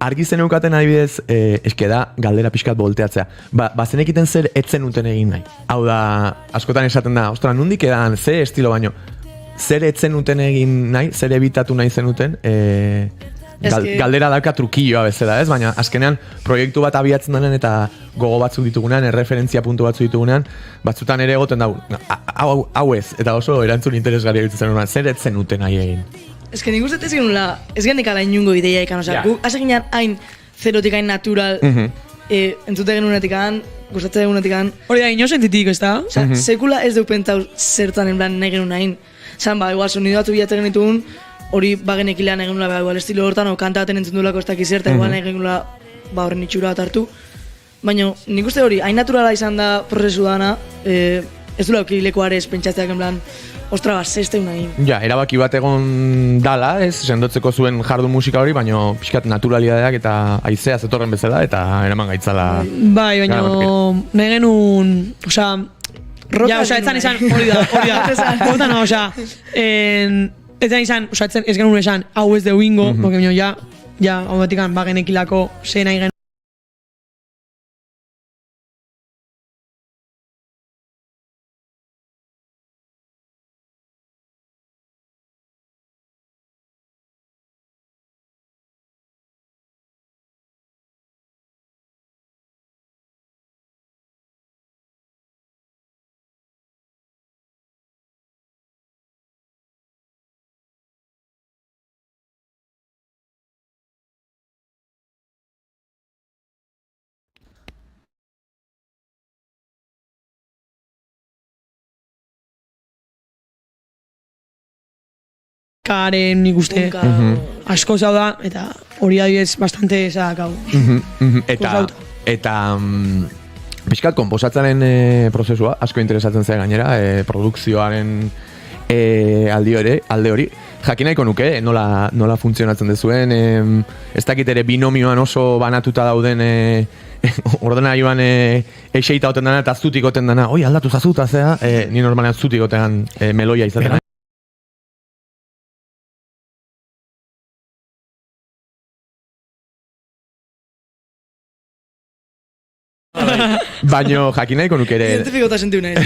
Argi zen eukaten adibidez, eske da, galdera pixkat volteatzea. Bazenekiten zer etzen uten egin nahi. Hau da, askotan esaten da, ostra, nundik edan, ze estilo baino, zer etzen uten egin nahi, zer ebitatu nahi zenuten, galdera dauka trukilloa bezala, ez? Baina, azkenean, proiektu bat abiatzen denen eta gogo batzuk ditugunean, erreferentzia puntu batzuk ditugunean, batzutan ere egoten dago, hau ez, eta oso erantzun interesgarria ditzen zen, zer etzen uten nahi egin. Ez que nik uste ez genekala inungo ideia ikan, guk hase ginean hain zerotik hain natural, entzute genunetik han, gustatzen genunetik han. Hori da, inosentitik, ez da? Sekula ez duk pentsau zertan en plan nahi genuen hain. Zan, igual sonido batu bilatzen genitun, hori bagenekilean egin nula, igual estilo hortan, o kanta baten entzun duelako ez dakiz zerta, igual nahi genuen horren itxura bat hartu. Baina nik uste hori, hain naturala izan da prozesu dana, ez du lekoarez pentsatzeak en plan, ostra, zesteun nahi. Ja, erabaki bat egon dala, ez, sendotzeko zuen jardun musika hori, baina pixkat naturalidadeak eta haizea zetorren bezala, eta eraman gaitzala... Bai, baina nahi genuen, etzan izan, hori da, ez genuen esan, hau ez deu ingo, porque ja, hau batikan, bagenekilako zen nahi genuen, karen nik uste asko zau da, eta hori adibidez bastante esak hau. Eta pixkat, komposatzaren prozesua, asko interesatzen zen gainera, produkzioaren alde hori. Jakin nahiko nuke, nola funtzionatzen dezuen, ez dakit ere binomioan oso banatuta dauden ordenagailuan eixeita oten dana eta zutik oten dana, oi aldatu zazuta zea, ni normalean zutik otean meloia izaten. Baina jakin nahiko nuke ere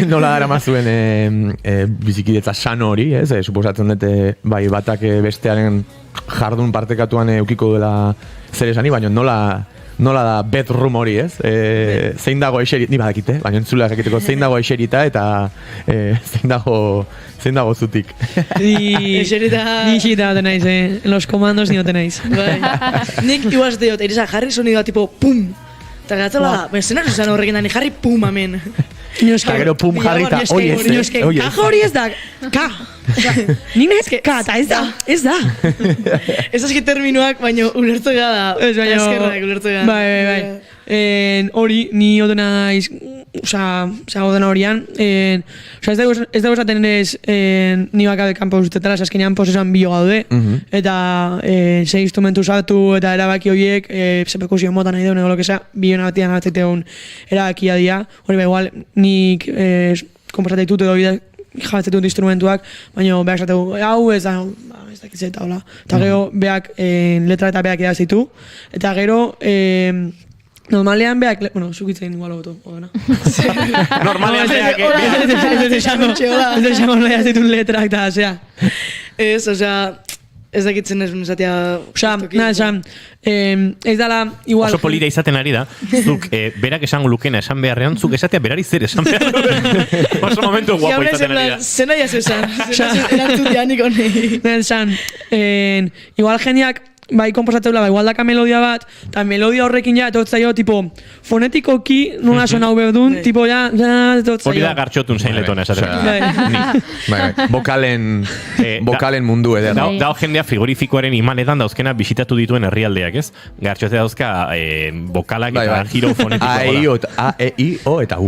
nola dara mazuen bizikidetza sano hori, suposatzen dute bai batak bestearen jardun partekatuan eukiko duela zer esani, baina nola da bedroom hori, zein dago eserita, ni badakite, baina entzulea jakiteko zein dago eserita eta zein dago zutik. Ni da naiz, los comandos ni tenéis. Nik igual ez diot, Irisa, jarri sonidoa tipo pum. Eta gatzela, zenak izan horrekin dani, jarri pum amen. Eta gero pum jarri eta kaja hori ez da, ka. Nina ez ka, eta ez da. Ez azki terminoak, baina ulertu da. Eskerrak ulertu da. Bai. Hori, ni odena odena horian. Ez dago esaten ez ni bakabe kanpo ustetela, azkenean posesan bio gaude. Eta ze instrumentu usatu eta erabaki horiek, ze perkusio mota nahi deun, edo lo que sea, biona batian abatzeteun erabakia dia. Hori igual, nik komposatei edo bidea jabetzen dut instrumentuak, baina behar esategu, hau ez da, ez dakitze eta hola. Eta gero, behak, letra eta behak idazitu. Eta gero, normalean behak, bueno, zukitzen igual hobeto, odena. Normalean behak, ez esango idazitu letrak eta, osea. Ez, osea, ez dakitzen ez esatea... Osea, ez dala igual... Oso polita izaten ari da, zuk berak esango lukena esan beharrean, zuk esatea berari zer esan behar. Oso momentu guapo izaten ari da. Zena jaz esan, erantzut janik honei. Esan, igual jendeak, bai komposatzeula, bai igual daka melodia bat, eta melodia horrekin ja, etotzaio, tipo, fonetikoki nola sona hau berdun, tipo, ja, etotzaio. Hori da gartxotun zein letona esaten. Bokalen mundu eder. Dao jendea frigorifikoaren imanetan dauzkena bisitatu dituen herrialdeak, ez? Gartxote dauzka bokalak eta giro fonetiko. A, E, I, O eta U.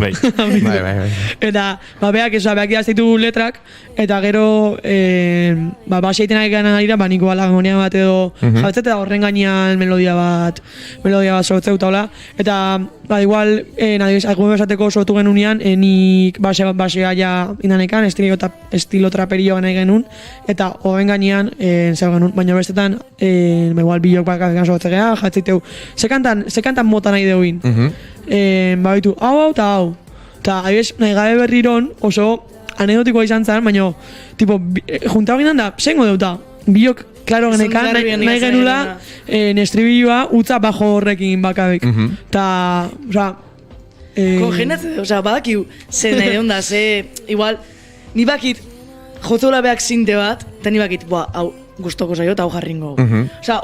Eta, beak idaztitu letrak, eta gero, baseiten ari gana dira, niko alagonia bat edo, jabetzete da horren gainean melodia bat sortzeu taula, eta igual, algun esateko sortu genunean, nik basea ja indanekan, estilo traperio nahi genuen, eta horren gainean zer genuen, baina bestetan, igual bilok bakatzen sortzegea, jabetziteu, ze kantan mota nahi deuin, baitu, hau, eta nahi gabe berriron oso anekdotikoa izan zen, baina, tipo, junta hori da, zengo deuta, bilok, klaro genekan, nahi genula, nestribilloa, utza bajo horrekin bakabek. Ta, oza... Kongenatzen, oza, badakiu, ze nahi deun da, igual, ni bakit, jotzola behak zinte bat, eta ni bakit, hau, gustoko zaio, eta hau jarringo. Oza,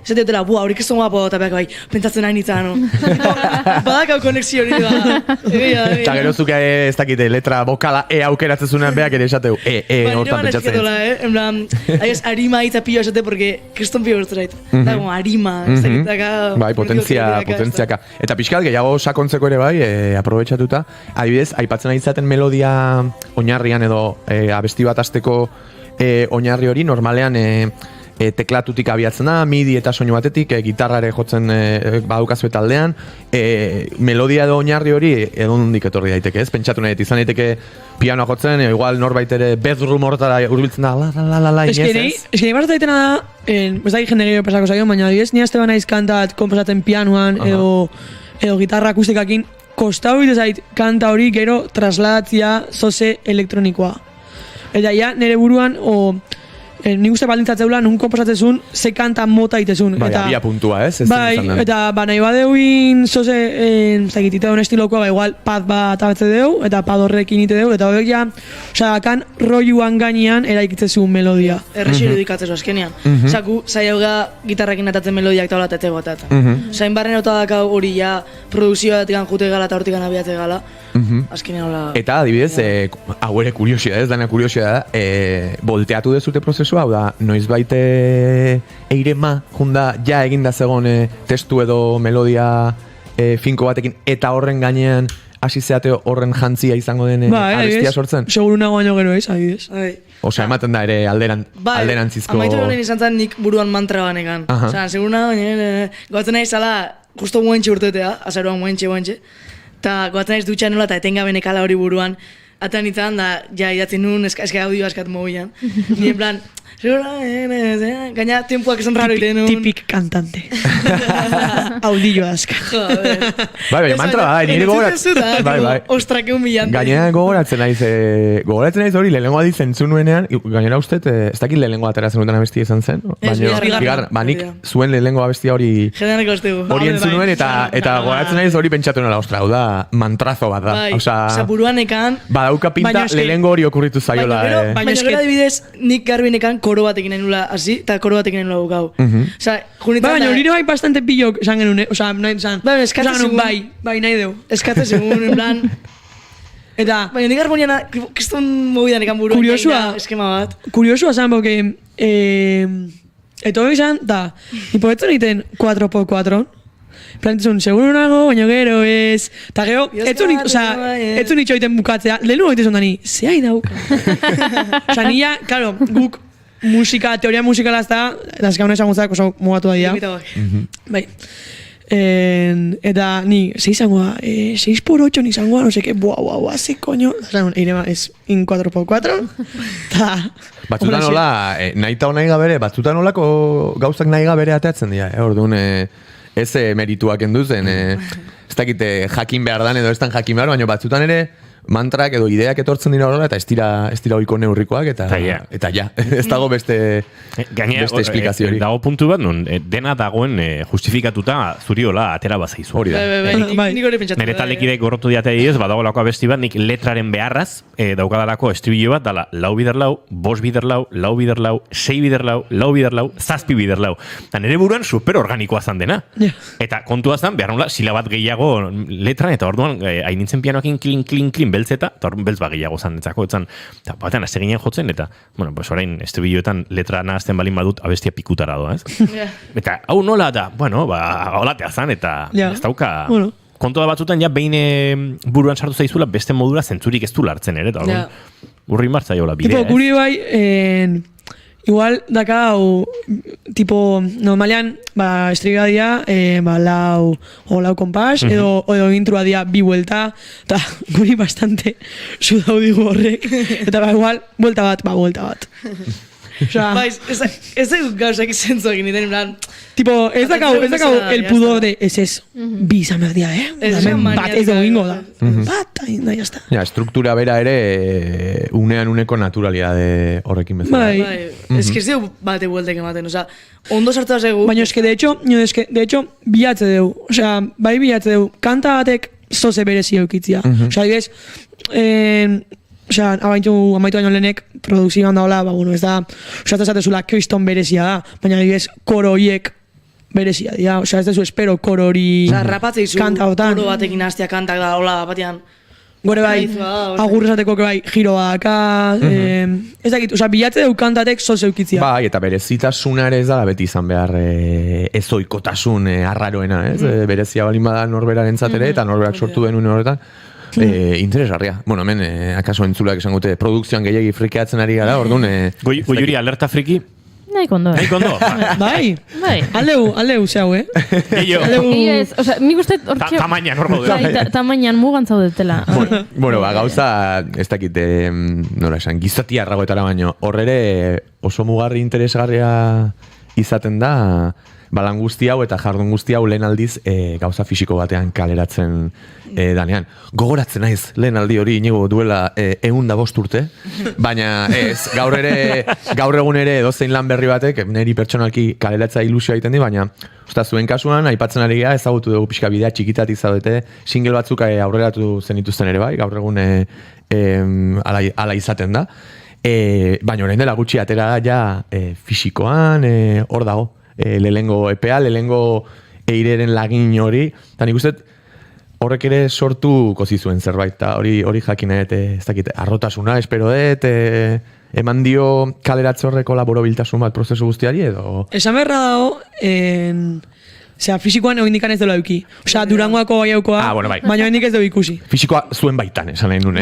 ez dutela, haurik ez zongo eta behak bai, pentsatzen nahi nintzen, no? Badakau konexio hori da. Eta gero zuke ez dakite, letra bokala aukeratzen zuenan behak ere esateu, hortan pentsatzen. En plan, harima hitza pilo esate, porque kriston pilo bertzerait. Eta como harima, ez dakitaka... Bai, potentziaka. Eta pixkat, gehiago sakontzeko ere bai, aprobetxatuta, adibidez, aipatzen nahi izaten melodia oinarrian edo abesti bat hasteko oinarri hori, normalean teklatutik abiatzen da, midi eta soinu batetik, gitarrare jotzen badukazu eta aldean, melodia edo oinarri hori edo nondik etorri daiteke, ez? Pentsatu nahi, izan daiteke pianoa jotzen, igual norbait ere bedroom horretara urbiltzen da, la, inez, ez? Ez que nire daitena da, ez da jende gehiago pasako zaio, baina adibidez, ni azte banaiz kantat komposatzen pianoan edo gitarra akustikakin, kostau bide zait kanta hori gero trasladatzia zoze elektronikoa. Eta ja, nire buruan, nik uste baldintzatzeula, nun komposatzezun, ze kanta mota itezun. Bai, abia puntua, ez? Bai, eta nahi badeuin, zoze, zagitite duen estilokoa, igual pad bat abetze deu, eta pad horrekin ite deu, eta horrek ja, kan rolluan gainean eraikitzezun melodia. Errexi irudikatzezu azkenean. Zaku, zaiauga gitarrakin atatzen melodiak taula eta egotat. Zain barren otadakau hori ja, produzioa datikan jute gala eta hortikan abiatze gala. Azkenean hola... Eta, adibidez, hau ere kuriosia, ez dana kuriosia da, volteatu dezute prozesu kasua, hau da, noizbait eirema, junda, ja eginda zegon testu edo melodia finko batekin, eta horren gainean hasi zeate horren jantzia izango den abestia sortzen? Seguru nago baino gero ez, adibidez. Osea, ematen da ere alderantzizko... Amaitu honen izan zen nik buruan mantra banekan. Osea, seguru nago, goatzen nahi zala, justo muentxe urtetea, azaruan muentxe. Eta goatzen nahi dutxan nola, eta etengabe nekala hori buruan. Atan itzan, da, ja, idatzi nun, eska audio askat mobian. Ni en plan, gaina tempuak esan raro ite nun. Tipik cantante. Audillo aska. Bai, mantra da, nire gogoratzen. Bai. Ostrak egun milante. Gainera gogoratzen naiz hori, lehenengoa ditzen nuenean, gainera uste, ez dakit lehenengoa ateratzen duten abestia izan zen. Ba, nik zuen lehenengoa abestia hori hori entzun nuen, eta gogoratzen naiz hori pentsatu nola, ostra, hau da, mantrazo bat da. Osa, buruanekan... Badauka pinta lehenengo hori okurritu zaiola. Baina gero adibidez, nik garbinekan koro batekin nahi nula hasi, eta koro batekin nahi nula bukau. Osa, junitzen... Baina hori bai bastante pillok esan genuen, osa, nahi esan. Bai, nahi deu. Eskatze segun, en plan... Eta... Baina nik harmoniana, kriston mobidan ekan buruan. Kuriosua. Eskema bat. Kuriosua zan, boke... Eto izan, da... Hipoetzen egiten 4x4. Plantzun, seguro nago, baina gero ez... Ta gero, etzun itxoiten bukatzea. Lehenu egiten zondani, zehai dauka. Osa, nila, claro, guk teoria musikala ez da, eta eskauna esan guztak oso mugatu da dira. Bai. Eta ni, 6x8 izangoa, no seke, buah, ze koño. Osa, eirema, ez, in 4x4. Batzutan nola, nahi eta nahi gabere, batzutan nolako gauzak nahi gabere ateatzen dira, orduan... Ez merituak enduzen, ez dakite jakin behar dan edo ez dan jakin behar, baina batzutan ere mantrak edo ideak etortzen dira horrela eta ez dira oiko neurrikoak eta ja, ez dago beste esplikazio hori. Dago puntu bat, nun, dena dagoen justifikatuta zuri hola atera bazaizu. Hori da. Nik hori pentsatu. Nire talekidek gorrotu diatea didez, badago lako abesti bat, nik letraren beharraz, daukadalako estribillo bat, dala, 4 bider lau, 5 bider lau, 4 bider lau, 6 bider lau, 4 bider lau, 7 bider lau. Eta nire buruan super organikoa zan dena. Eta kontua zan, behar nola, sila bat gehiago letran, eta orduan, hain pianoakin klin, beltzeta, eta orduan beltz bat gehiago zan detzako, eta batean azte ginen jotzen, eta, bueno, pues orain, estribilloetan letra nahazten balin badut, abestia pikutara doa, ez? Eta, hau nola da, bueno, olatea zan, eta ez dauka... Kontu da batzutan, ja, behin buruan sartu zaizula, beste modura zentzurik ez du lartzen ere, eta urri martza jola bidea, ez? Guri bai, igual, dakau, tipo, normalean, estriga dia, lau kompas, edo intrua dia bi vuelta, eta guri bastante sudau digu horrek, eta igual, vuelta bat. Ez dut gauzak izentzu egin iten, en plan... Tipo, ez dakau el pudor de ez, bi izan behar dia, bat ez dogingo da. Bat, da, jazta. Ja, struktura bera ere, uneko naturalidade horrekin bezala. Bai, ez que ez dugu bate bueltek ematen, oza, ondo sartu da zegu. Baina ez que, de hecho, bilatze dugu, oza, bai bilatze dugu, kanta batek zoze berezi eukitzia. Oza, dibez, Osea, amaitu baino lehenek produkzioan daola, ez da, zatezula kriston berezia da, baina adibidez koro horiek berezia dira, osea, ez dezu espero koro hori rapatze izu, koro batekin hastia kantak da, hola, batean. Gore bai, agurrezateko bai, giroa daka, ez dakit, osea, bilatze duk kantatek zoz eukitzia. Bai, eta berezitasuna ere ez da beti izan behar ezoikotasun arraroena, ez? Berezia balin bada norberaren zatere, eta norberak sortu denun horretan. Interesgarria. Bueno, hemen, akaso entzulak esan gute, produkzioan gehiagi frikeatzen ari gara, orduan... Goiuri, alerta friki? Nahi kondo. Bai. Aldeu, zehau, Osea, nik uste... Tamainan, hor gaude. Tamainan mugan zaudetela. Bueno, gauza, ez dakit, nola esan, gizatia arragoetara baino, horrere oso mugarri interesgarria izaten da, balan guzti hau eta jardun guzti hau lehen aldiz gauza fisiko batean kaleratzen danean. Gogoratzen naiz, lehen aldi hori inigo duela 105 urte, baina ez, gaur egun ere edozein lan berri batek, niri pertsonalki kaleratza ilusioa egiten di, baina zuen kasuan, aipatzen ari gara, ezagutu dugu pixka bidea txikitat izadete, single batzuk aurreratu zenituzten ere bai, gaur egun ala izaten da. Baina orain dela gutxi atera ja fisikoan, hor dago. Lehengo EPA, lehengo eireren lagin hori, eta nik uste horrek ere sortu kozizuen zerbait, eta hori jakina ez dakit, arrotasuna, espero dut, eman dio kaleratze horreko laborobiltasun bat prozesu guztiari edo? Esan berra dago, fisikoan egindikan ez dela eduki. Durangoako baiaukoa, baina hendik ez dugu ikusi. Fisikoa zuen baitan, esan nahi nuen,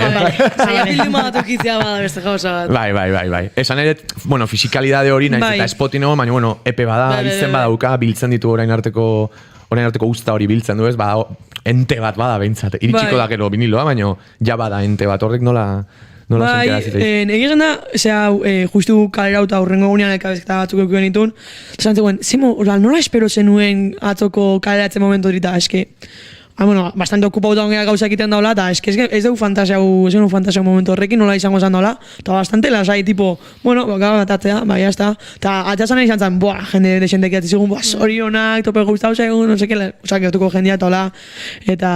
Zaila bilduma bat okizia bada beste gauza bat. Bai. Esan ere, fisikalidade hori naiz eta espoti nago, baina, epe bada, izen badauka, biltzen ditu orain arteko usta hori biltzen du ez, ente bat bada behintzat. Iritsiko da gero viniloa, baina ja bada ente bat horrek nola egia esan da, justu kalera eta aurrengo gunean elkabezketa batzuk eukio genitun, esan zegoen, nola espero zenuen atzoko kaleratzen momentu horita, eske, bastante okupauta ongea gauza egiten daula, eta eske ez dugu fantasia momentu horrekin, nola izango zan daula, eta bastante lasai, tipo, batatzea, jazta, eta atxasan izan zen, jende desentek jatzizigun, zorionak, tope guztau zegoen, no seke, gertuko jendia eta hola, eta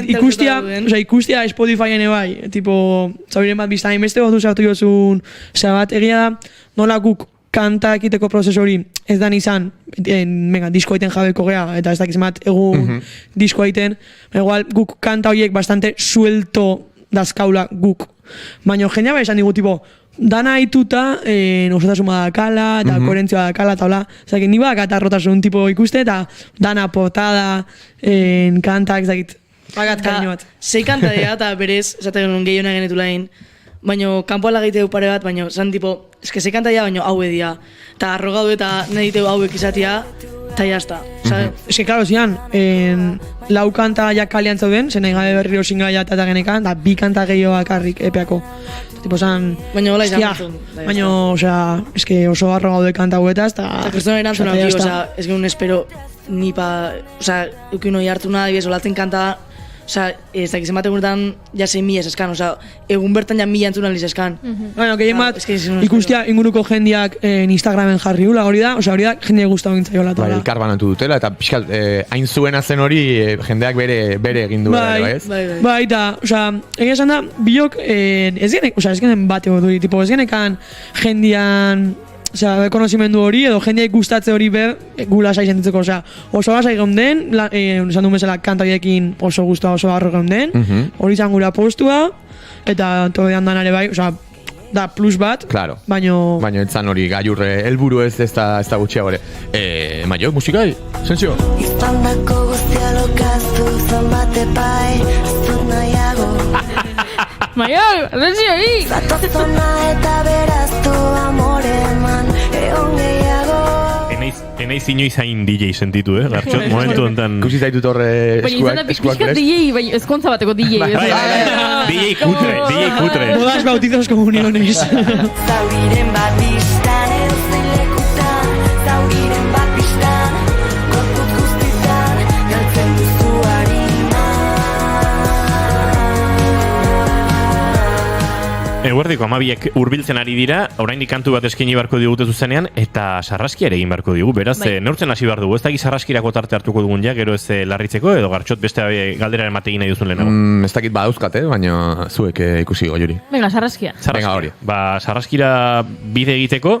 ikustia Spotifyen ebai, tipo, zaubiren bat biztain beste gozu sartu jozun, bat egia da, nola guk kanta ekiteko prozesu hori ez dan izan, disko egiten jabeko gea, eta ez dakiz bat egun disko egiten, igual guk kanta horiek bastante suelto dazkaula guk. Baina jendea bai esan digu, tipo, dana haituta, osotasun badakala, eta koherentzia badakala, eta hola, zaki, ni badak atarrotasun tipo ikuste, eta dana portada, kantak, zakit, bagat kaino bat. Sei kanta dira, eta berez, esaten genuen gehiona genetu lain, baina kanpoala egiteu pare bat, baina zan tipo, eske sei kanta dira, baina hau edia. Eta arrogadu eta nahi diteu hauek izatia, eta jazta. Eske, klaro, zian, lau kanta ja kalian zauden, zen nahi gabe berriro singaia eta genekan, eta bi kanta gehiagoak harrik epeako. Tipo, zan... Baina hola izan batzun. Baina, eske oso arrogadu kanta hauetaz, eta... Eta kristona erantzuna hau, ez genuen espero, nipa, eukin hori hartzuna, dibiz, olatzen kanta, ez dakizen bat egunetan ja 6.000 eskan, egun bertan ja 1.000 entzunan liz eskan. Bueno, gehien bat, ikustia inguruko jendiak Instagramen jarri hula, hori da jendea guztau gintzaiola. Elkar banatu dutela, eta pixkal, hain zuena zen hori jendeak bere egin duela, ez? Bai, eta, egia esan da, biok, ez genen bateo duri, ez genekan jendean, konozimendu hori, edo jendeak gustatze hori gula sai sentitzeko, oso lasai geunden, esan duen bezala kantariekin oso guztua, oso barro geunden, hori izan gura postua, eta todean danare bai, da plus bat, baina etzan hori gaiurre, helburu ez da gutxiago ere. Maio, musikai, sentzio? Iztandako guztia lokaztu zanbate pai, ez dut nahiago. Maio, sentzio, hi! Zatozona eta beraztu amore eman, egon gehiago. Enaiz inoiz hain DJ sentitu, Gartxot, momentu enten... Kusi zaitut horre eskuak pixkat DJ, bai, eskontza bateko DJ. DJ kutre. Bodas bautizos komuniones. Zauriren bat biztan, edozen lekutan, zauriren bat biztan, gorput guztitan, galtzen duzu harima. Eguerdiko 12 hurbiltzen ari dira, oraindik kantu bat eskaini beharko digute zuzenean, eta sarraskia ere egin beharko digu, beraz, neurtzen hasi behar dugu, ez da sarraskirako tarte hartuko dugun ja, gero ez larritzeko, edo Gartxot beste galderaren mategin nahi duzun lehenago. Ez dakit badauzkate, baina zuek ikusi goiuri. Venga, sarraskia. Venga, hori. Sarraskira bide egiteko,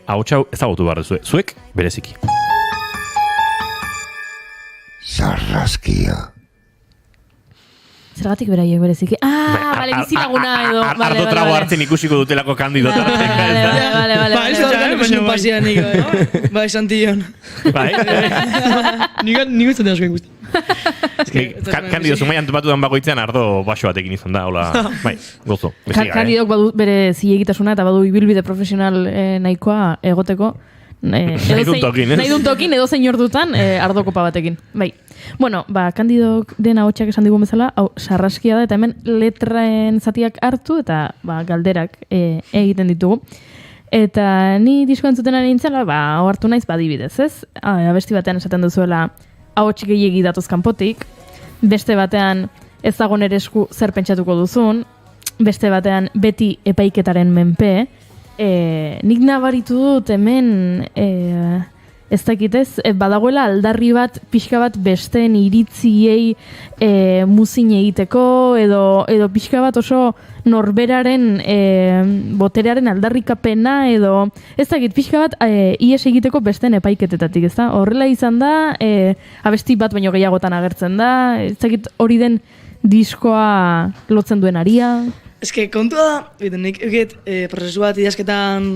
ahotsa ezagutu behar duzu, zuek bereziki. Sarraskia. Zergatik beraiek bereziki. Bale, bizilaguna edo. Ardo trago hartzen ikusiko dutelako kandido. Bale. Baina pasia nik, bai, Santillon. Bai. Nik ez dut asko ikusten. Kandido zumaian batudan bagoitzean ardo baso batekin izan da, hola, bai, gozo. Kandidok badu bere zilegitasuna eta badu ibilbide profesional nahikoa egoteko. Nahi dun tokin edo zein ordutan ardokopa batekin. Bai. Bueno, Kandidok den ahotsak esan digun bezala, hau sarraskia da, eta hemen letraen zatiak hartu eta galderak egiten ditugu. Eta ni disko entzuten ari nintzela, hartu naiz badibidez, ez? Abesti batean esaten duzuela ahots gehiegi datoz kanpotik, beste batean ez dago nere esku zer pentsatuko duzun, beste batean beti epaiketaren menpe, nik nabaritu dut hemen ez dakitez, badagoela aldarri bat, pixka bat besteen iritziei muzin egiteko, edo pixka bat oso norberaren boterearen aldarrikapena, edo ez dakit, pixka bat ies egiteko besteen epaiketetatik, ez da? Horrela izan da, abesti bat baino gehiagotan agertzen da, ez dakit hori den diskoa lotzen duen aria. eske kontua da, nik prozesu bat idazketan,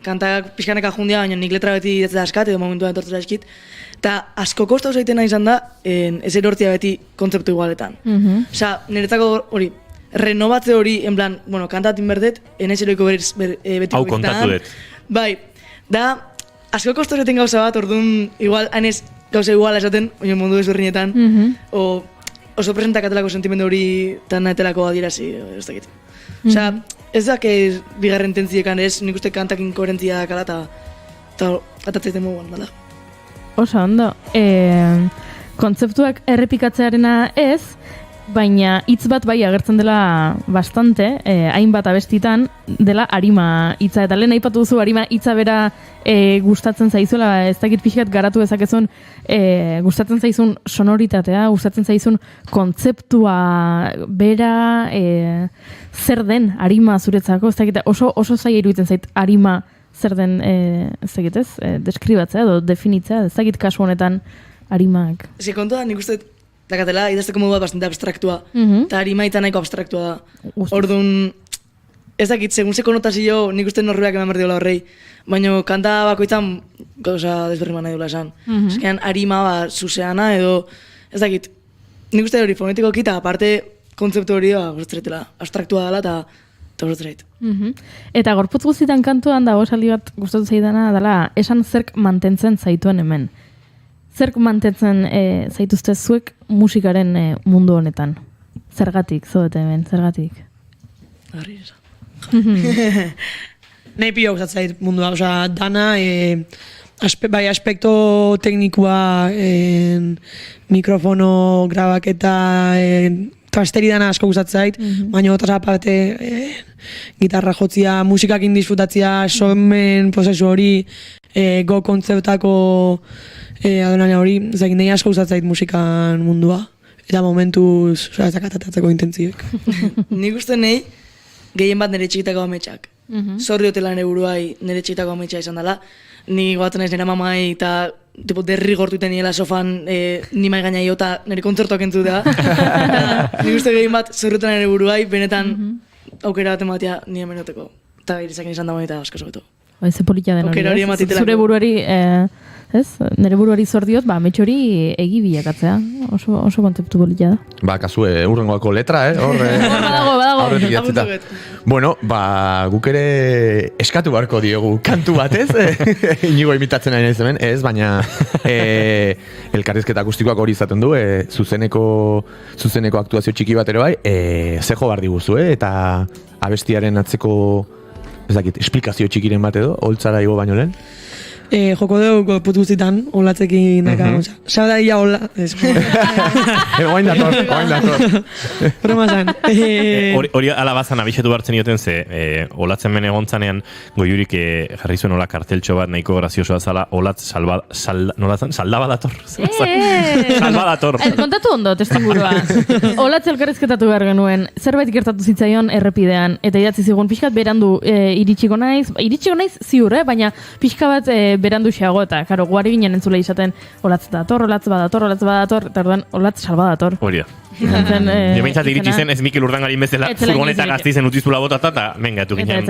kantak pixkaneka jundia, baina nik letra beti idatzea askat, edo momentuan etortzea eskit, eta asko kostau zaitena izan da, ez erortzea beti kontzeptu igualetan. Osa, niretzako hori, renovatze hori, en plan, kantatin berdet, enaiz eroiko beti hau kontatu dut. Bai, da, asko kostau zaiten gauza bat, orduan, igual, hanez gauza iguala esaten, oin mundu ezberdinetan, oso presentakatelako sentimendu hori tan naetelako adierazi, ez dakit. Osea, ez da, bigarren tentziekan ez, nik uste kantakin koherentzia dakala, eta atatzaiten moguan, bala. Oso, ondo. Kontzeptuak errepikatzearena ez, baina hitz bat bai agertzen dela bastante, hainbat abestitan, dela arima hitza. Eta lehen aipatu duzu arima hitza bera gustatzen zaizuela, ez dakit pixkat garatu dezakezun, gustatzen zaizun sonoritatea, gustatzen zaizun kontzeptua bera, zer den arima zuretzako, ez dakit oso zaila iruditzen zait arima zer den, ez dakit ez, deskribatzea edo definitzea, ez dakit kasu honetan arimak. Ez kontu da, nik uste dakatela, idazteko modu bat bastante abstraktua, eta arima eta nahiko abstraktua da. Orduan, ez dakit, segun ze konotazio, nik uste norbeak eman berdiola horrei, baina kanta bakoitzan gauza desberriman nahi dula esan. Ezkean, arima zuzeana edo, ez dakit, nik uste hori fonetiko kita, aparte kontzeptu hori guztretela, abstraktua dela eta guztret. Eta gorputz guztietan kantuan dago esaldi bat gustatu zaidana dela esan zerk mantentzen zaituen hemen. Zerk mantentzen zaituzte zuek musikaren mundu honetan? Zergatik, zoete hemen, zergatik? Garri esan. Nahi pilo gustatzen zait mundua, osea, dana, bai aspekto teknikua, mikrofono, grabaketa, trasteri dana asko gustatzen zait, baina otaz aparte gitarra jotzia, musikakin disfrutatzia, somen prozesu hori, go kontzeptako adonania hori, zain nahi asko gustatzen zait musikan mundua, eta momentuz zakatatatzeko intentzioek. Nik uste nahi, gehien bat nire txikitako ametsak. Zorri hotela nire buruai nire txikitako ametsa izan dela. Ni goatzen naiz nire mamai eta derrigortuten niela sofan ni mai gaina jo eta nire kontzertuak entzutea. Nik uste gehien bat zorri hotela nire buruai, benetan aukera bat ematea nire menoteko. Eta irizakin izan da eta asko sobeto. Ze polita den hori, zure buruari, ez? Nire buruari zor diot, ametxo hori egi bilakatzea. Oso kontzeptu polita da. Kasu, urrengoako letra, Badago. Bueno, guk ere eskatu barko diogu kantu bat, ez? Inigo imitatzen ari naiz hemen, ez? Baina elkarrizketa akustikoak hori izaten du, zuzeneko aktuazio txiki bat ere bai, zejo bar diguzu, eta abestiaren atzeko ez dakit, esplikazio txikiren bat edo, holtzara igo baino lehen? Joko dugu putuztitan, olatzekin naka, sabda ia hola. Oain dator. Broma zan. Hori alabazan abixetu bartzen ioten ze, olatzen mene egontzanean, goiurik jarri zuen hola karteltxo bat nahiko graziosoa zala, olatz saldabadator. Salbadator. Kontatu ondo, testingurua. Olatz elkarrizketatu behar genuen, zerbait gertatu zitzaion errepidean, eta idatzi zigun, pixkat berandu iritsiko naiz ziur, baina pixka bat berandu xeago, eta karo, guari ginen entzule izaten olatz badator, eta orduan olatz salbadator. Hori da. Jo behintzat iritsi zen, ez Mikel Urdangarin bezala, furgoneta gaztizen utizpula botata, eta mengatu ginen.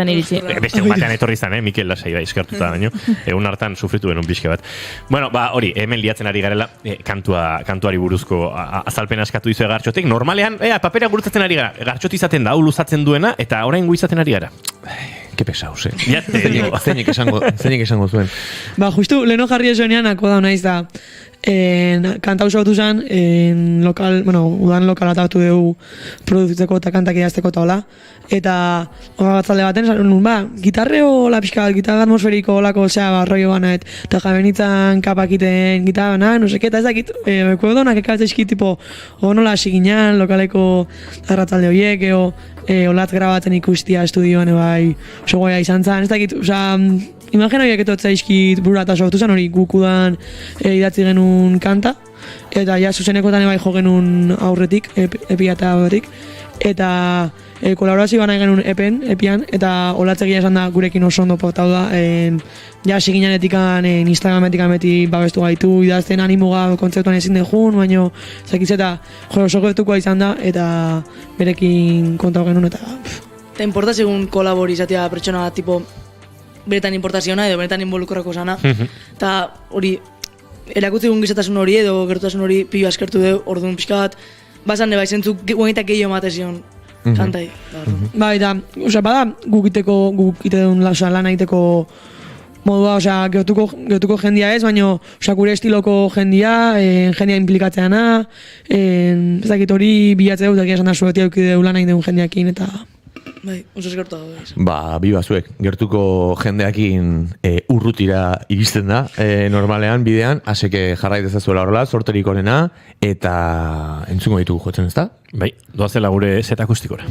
Beste batean etorri zen, Mikel lasai bai, eskertuta baino. Egun hartan sufritu benun pixke bat. Bueno, hori, hemen liatzen ari garela, kantuari buruzko azalpen askatu dizu Gartxotek. Normalean, papera gurutzatzen ari gara, Gartxot izaten da, hau luzatzen duena, eta orain gu izaten ari gara. Ke pesaus, zeinik esango zuen. Justu, leheno jarri esonean, ako da naiz da, kanta oso batu zen, udan lokal bat hartu dugu produzitzeko eta kantak idazteko eta hola. Eta hori batzalde baten, gitarreo la pixka bat, gitarra atmosferiko olako, rollo bana, eta jabenitzan kapakiten gitarra bana, no seke, eta ez dakit, bekuedo donak ekaltze eski, tipo, nola hasi ginen, lokaleko arratzalde horiek, olatz grabatzen ikustia estudioan, oso goia izan zen, ez dakit, imagina horiek etotza izkit burata sortu zen, hori gukudan idatzi genuen kanta, eta ja zuzenekotan jo genuen aurretik, epia eta aurretik, eta kolaborazioa nahi genuen epian, eta olatzegia esan da gurekin oso ondo potau da, ja siginanetikan, Instagrametikan beti babestu gaitu, idazten animoga kontzertuan ezin dejun, baina zakiz eta oso gertukoa izan da, eta berekin kontau genuen, eta... Eta importa segun kolabori izatea pertsona bat, tipo, beretan importaziona edo beretan involukrako zana, eta hori, erakutzi egun gizatasun hori edo gertutasun hori pilo askertu du, orduan pixka bat, bazan eba izentzuk guenetak gehiago matezion kantai. Ba, eta, bada guk iteun lan egiteko modua, gertuko jendia ez, baina gure estiloko jendia, jendia implikatzeana, ez dakit hori bilatzea dut, esan da zuetia eukideu lan egin jendeakin, eta... Bai, oso eskertu dago. Ba, bi bazuek, gertuko jendeakin urrutira iristen da, normalean, bidean, haseke jarraitezazuela horrela, sorterik onena, eta entzungo ditugu jotzen, ez da? Bai, doazela gure set akustikora.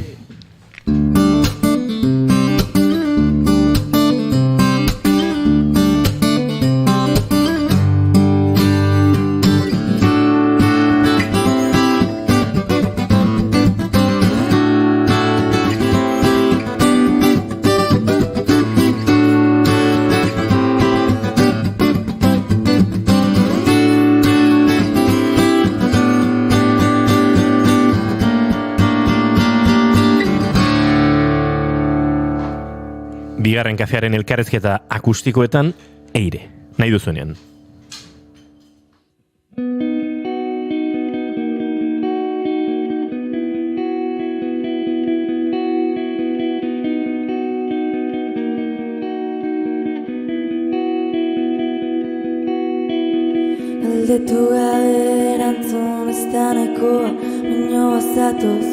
Bigarren kafearen elkarrezketa akustikoetan, Eire, nahi duzuenean. Galdetu gabe erantzun ez da nahikoa, baino bazatoz.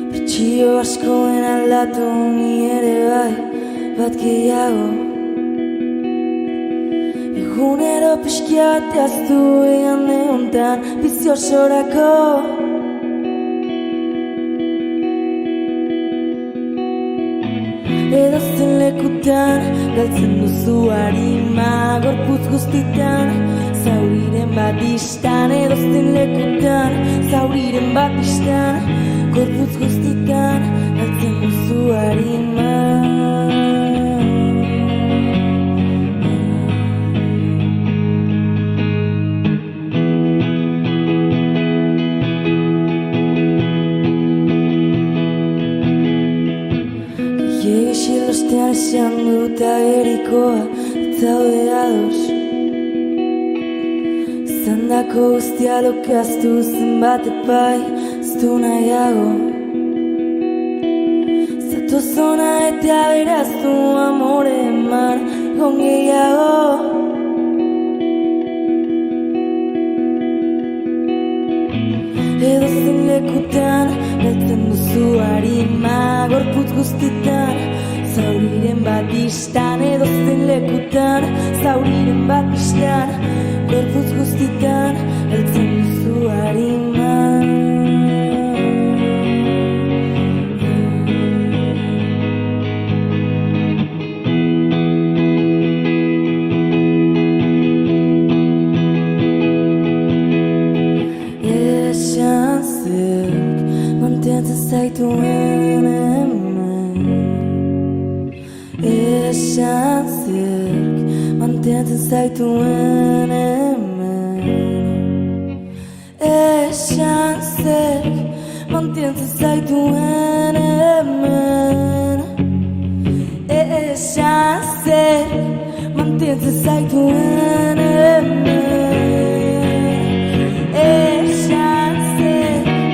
Bertsio askoen aldatu ni ere bai, bat gehiago. Egunero pixkia bat jaztu egan neontan, bizi osorako. Edozen lekutan, galtzen duzu harima, gorputz guztitan, zauriren bat istan. Edozen lekutan, zauriren bat istan, gorputz guztitan, galtzen duzu harima. Ostean esan dut agerikoa, etzaude ados. Zandako guztia lokaztu zenbat epai, ez du nahiago. Zatoz ona eta beraztu amore eman, gongeiago. Edozen lekutan, galtzen duzu harima, gorputz guztitan, zauriren bat istan. Edozen lekutan, zauriren bat istan, gorputz guztitan, galtzen duzu harima. Esan zerk, mantentzen zaituen esan zerk, mantentzen zaituen hemen. Esan zerk, mantentzen zaituen hemen. Esan zerk, mantentzen zaituen hemen.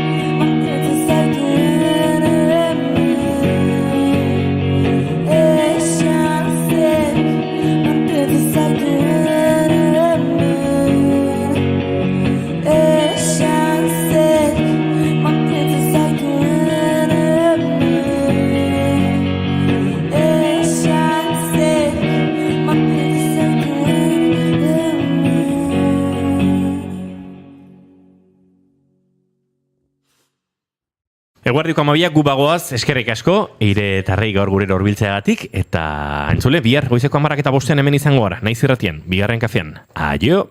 Esan zerk, mantentzen zaituen Eguerdiko amabiak gu bagoaz, eskerrik asko, Eire eta Rei gaur gure horbiltzeagatik, eta entzule, bihar goizeko 10:05 hemen izango gara, Naiz Irratian, bigarren kafean. Aio!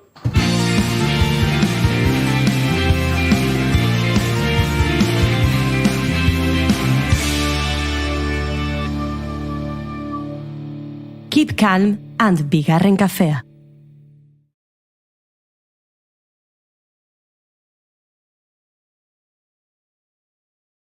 Keep calm and bigarren kafea.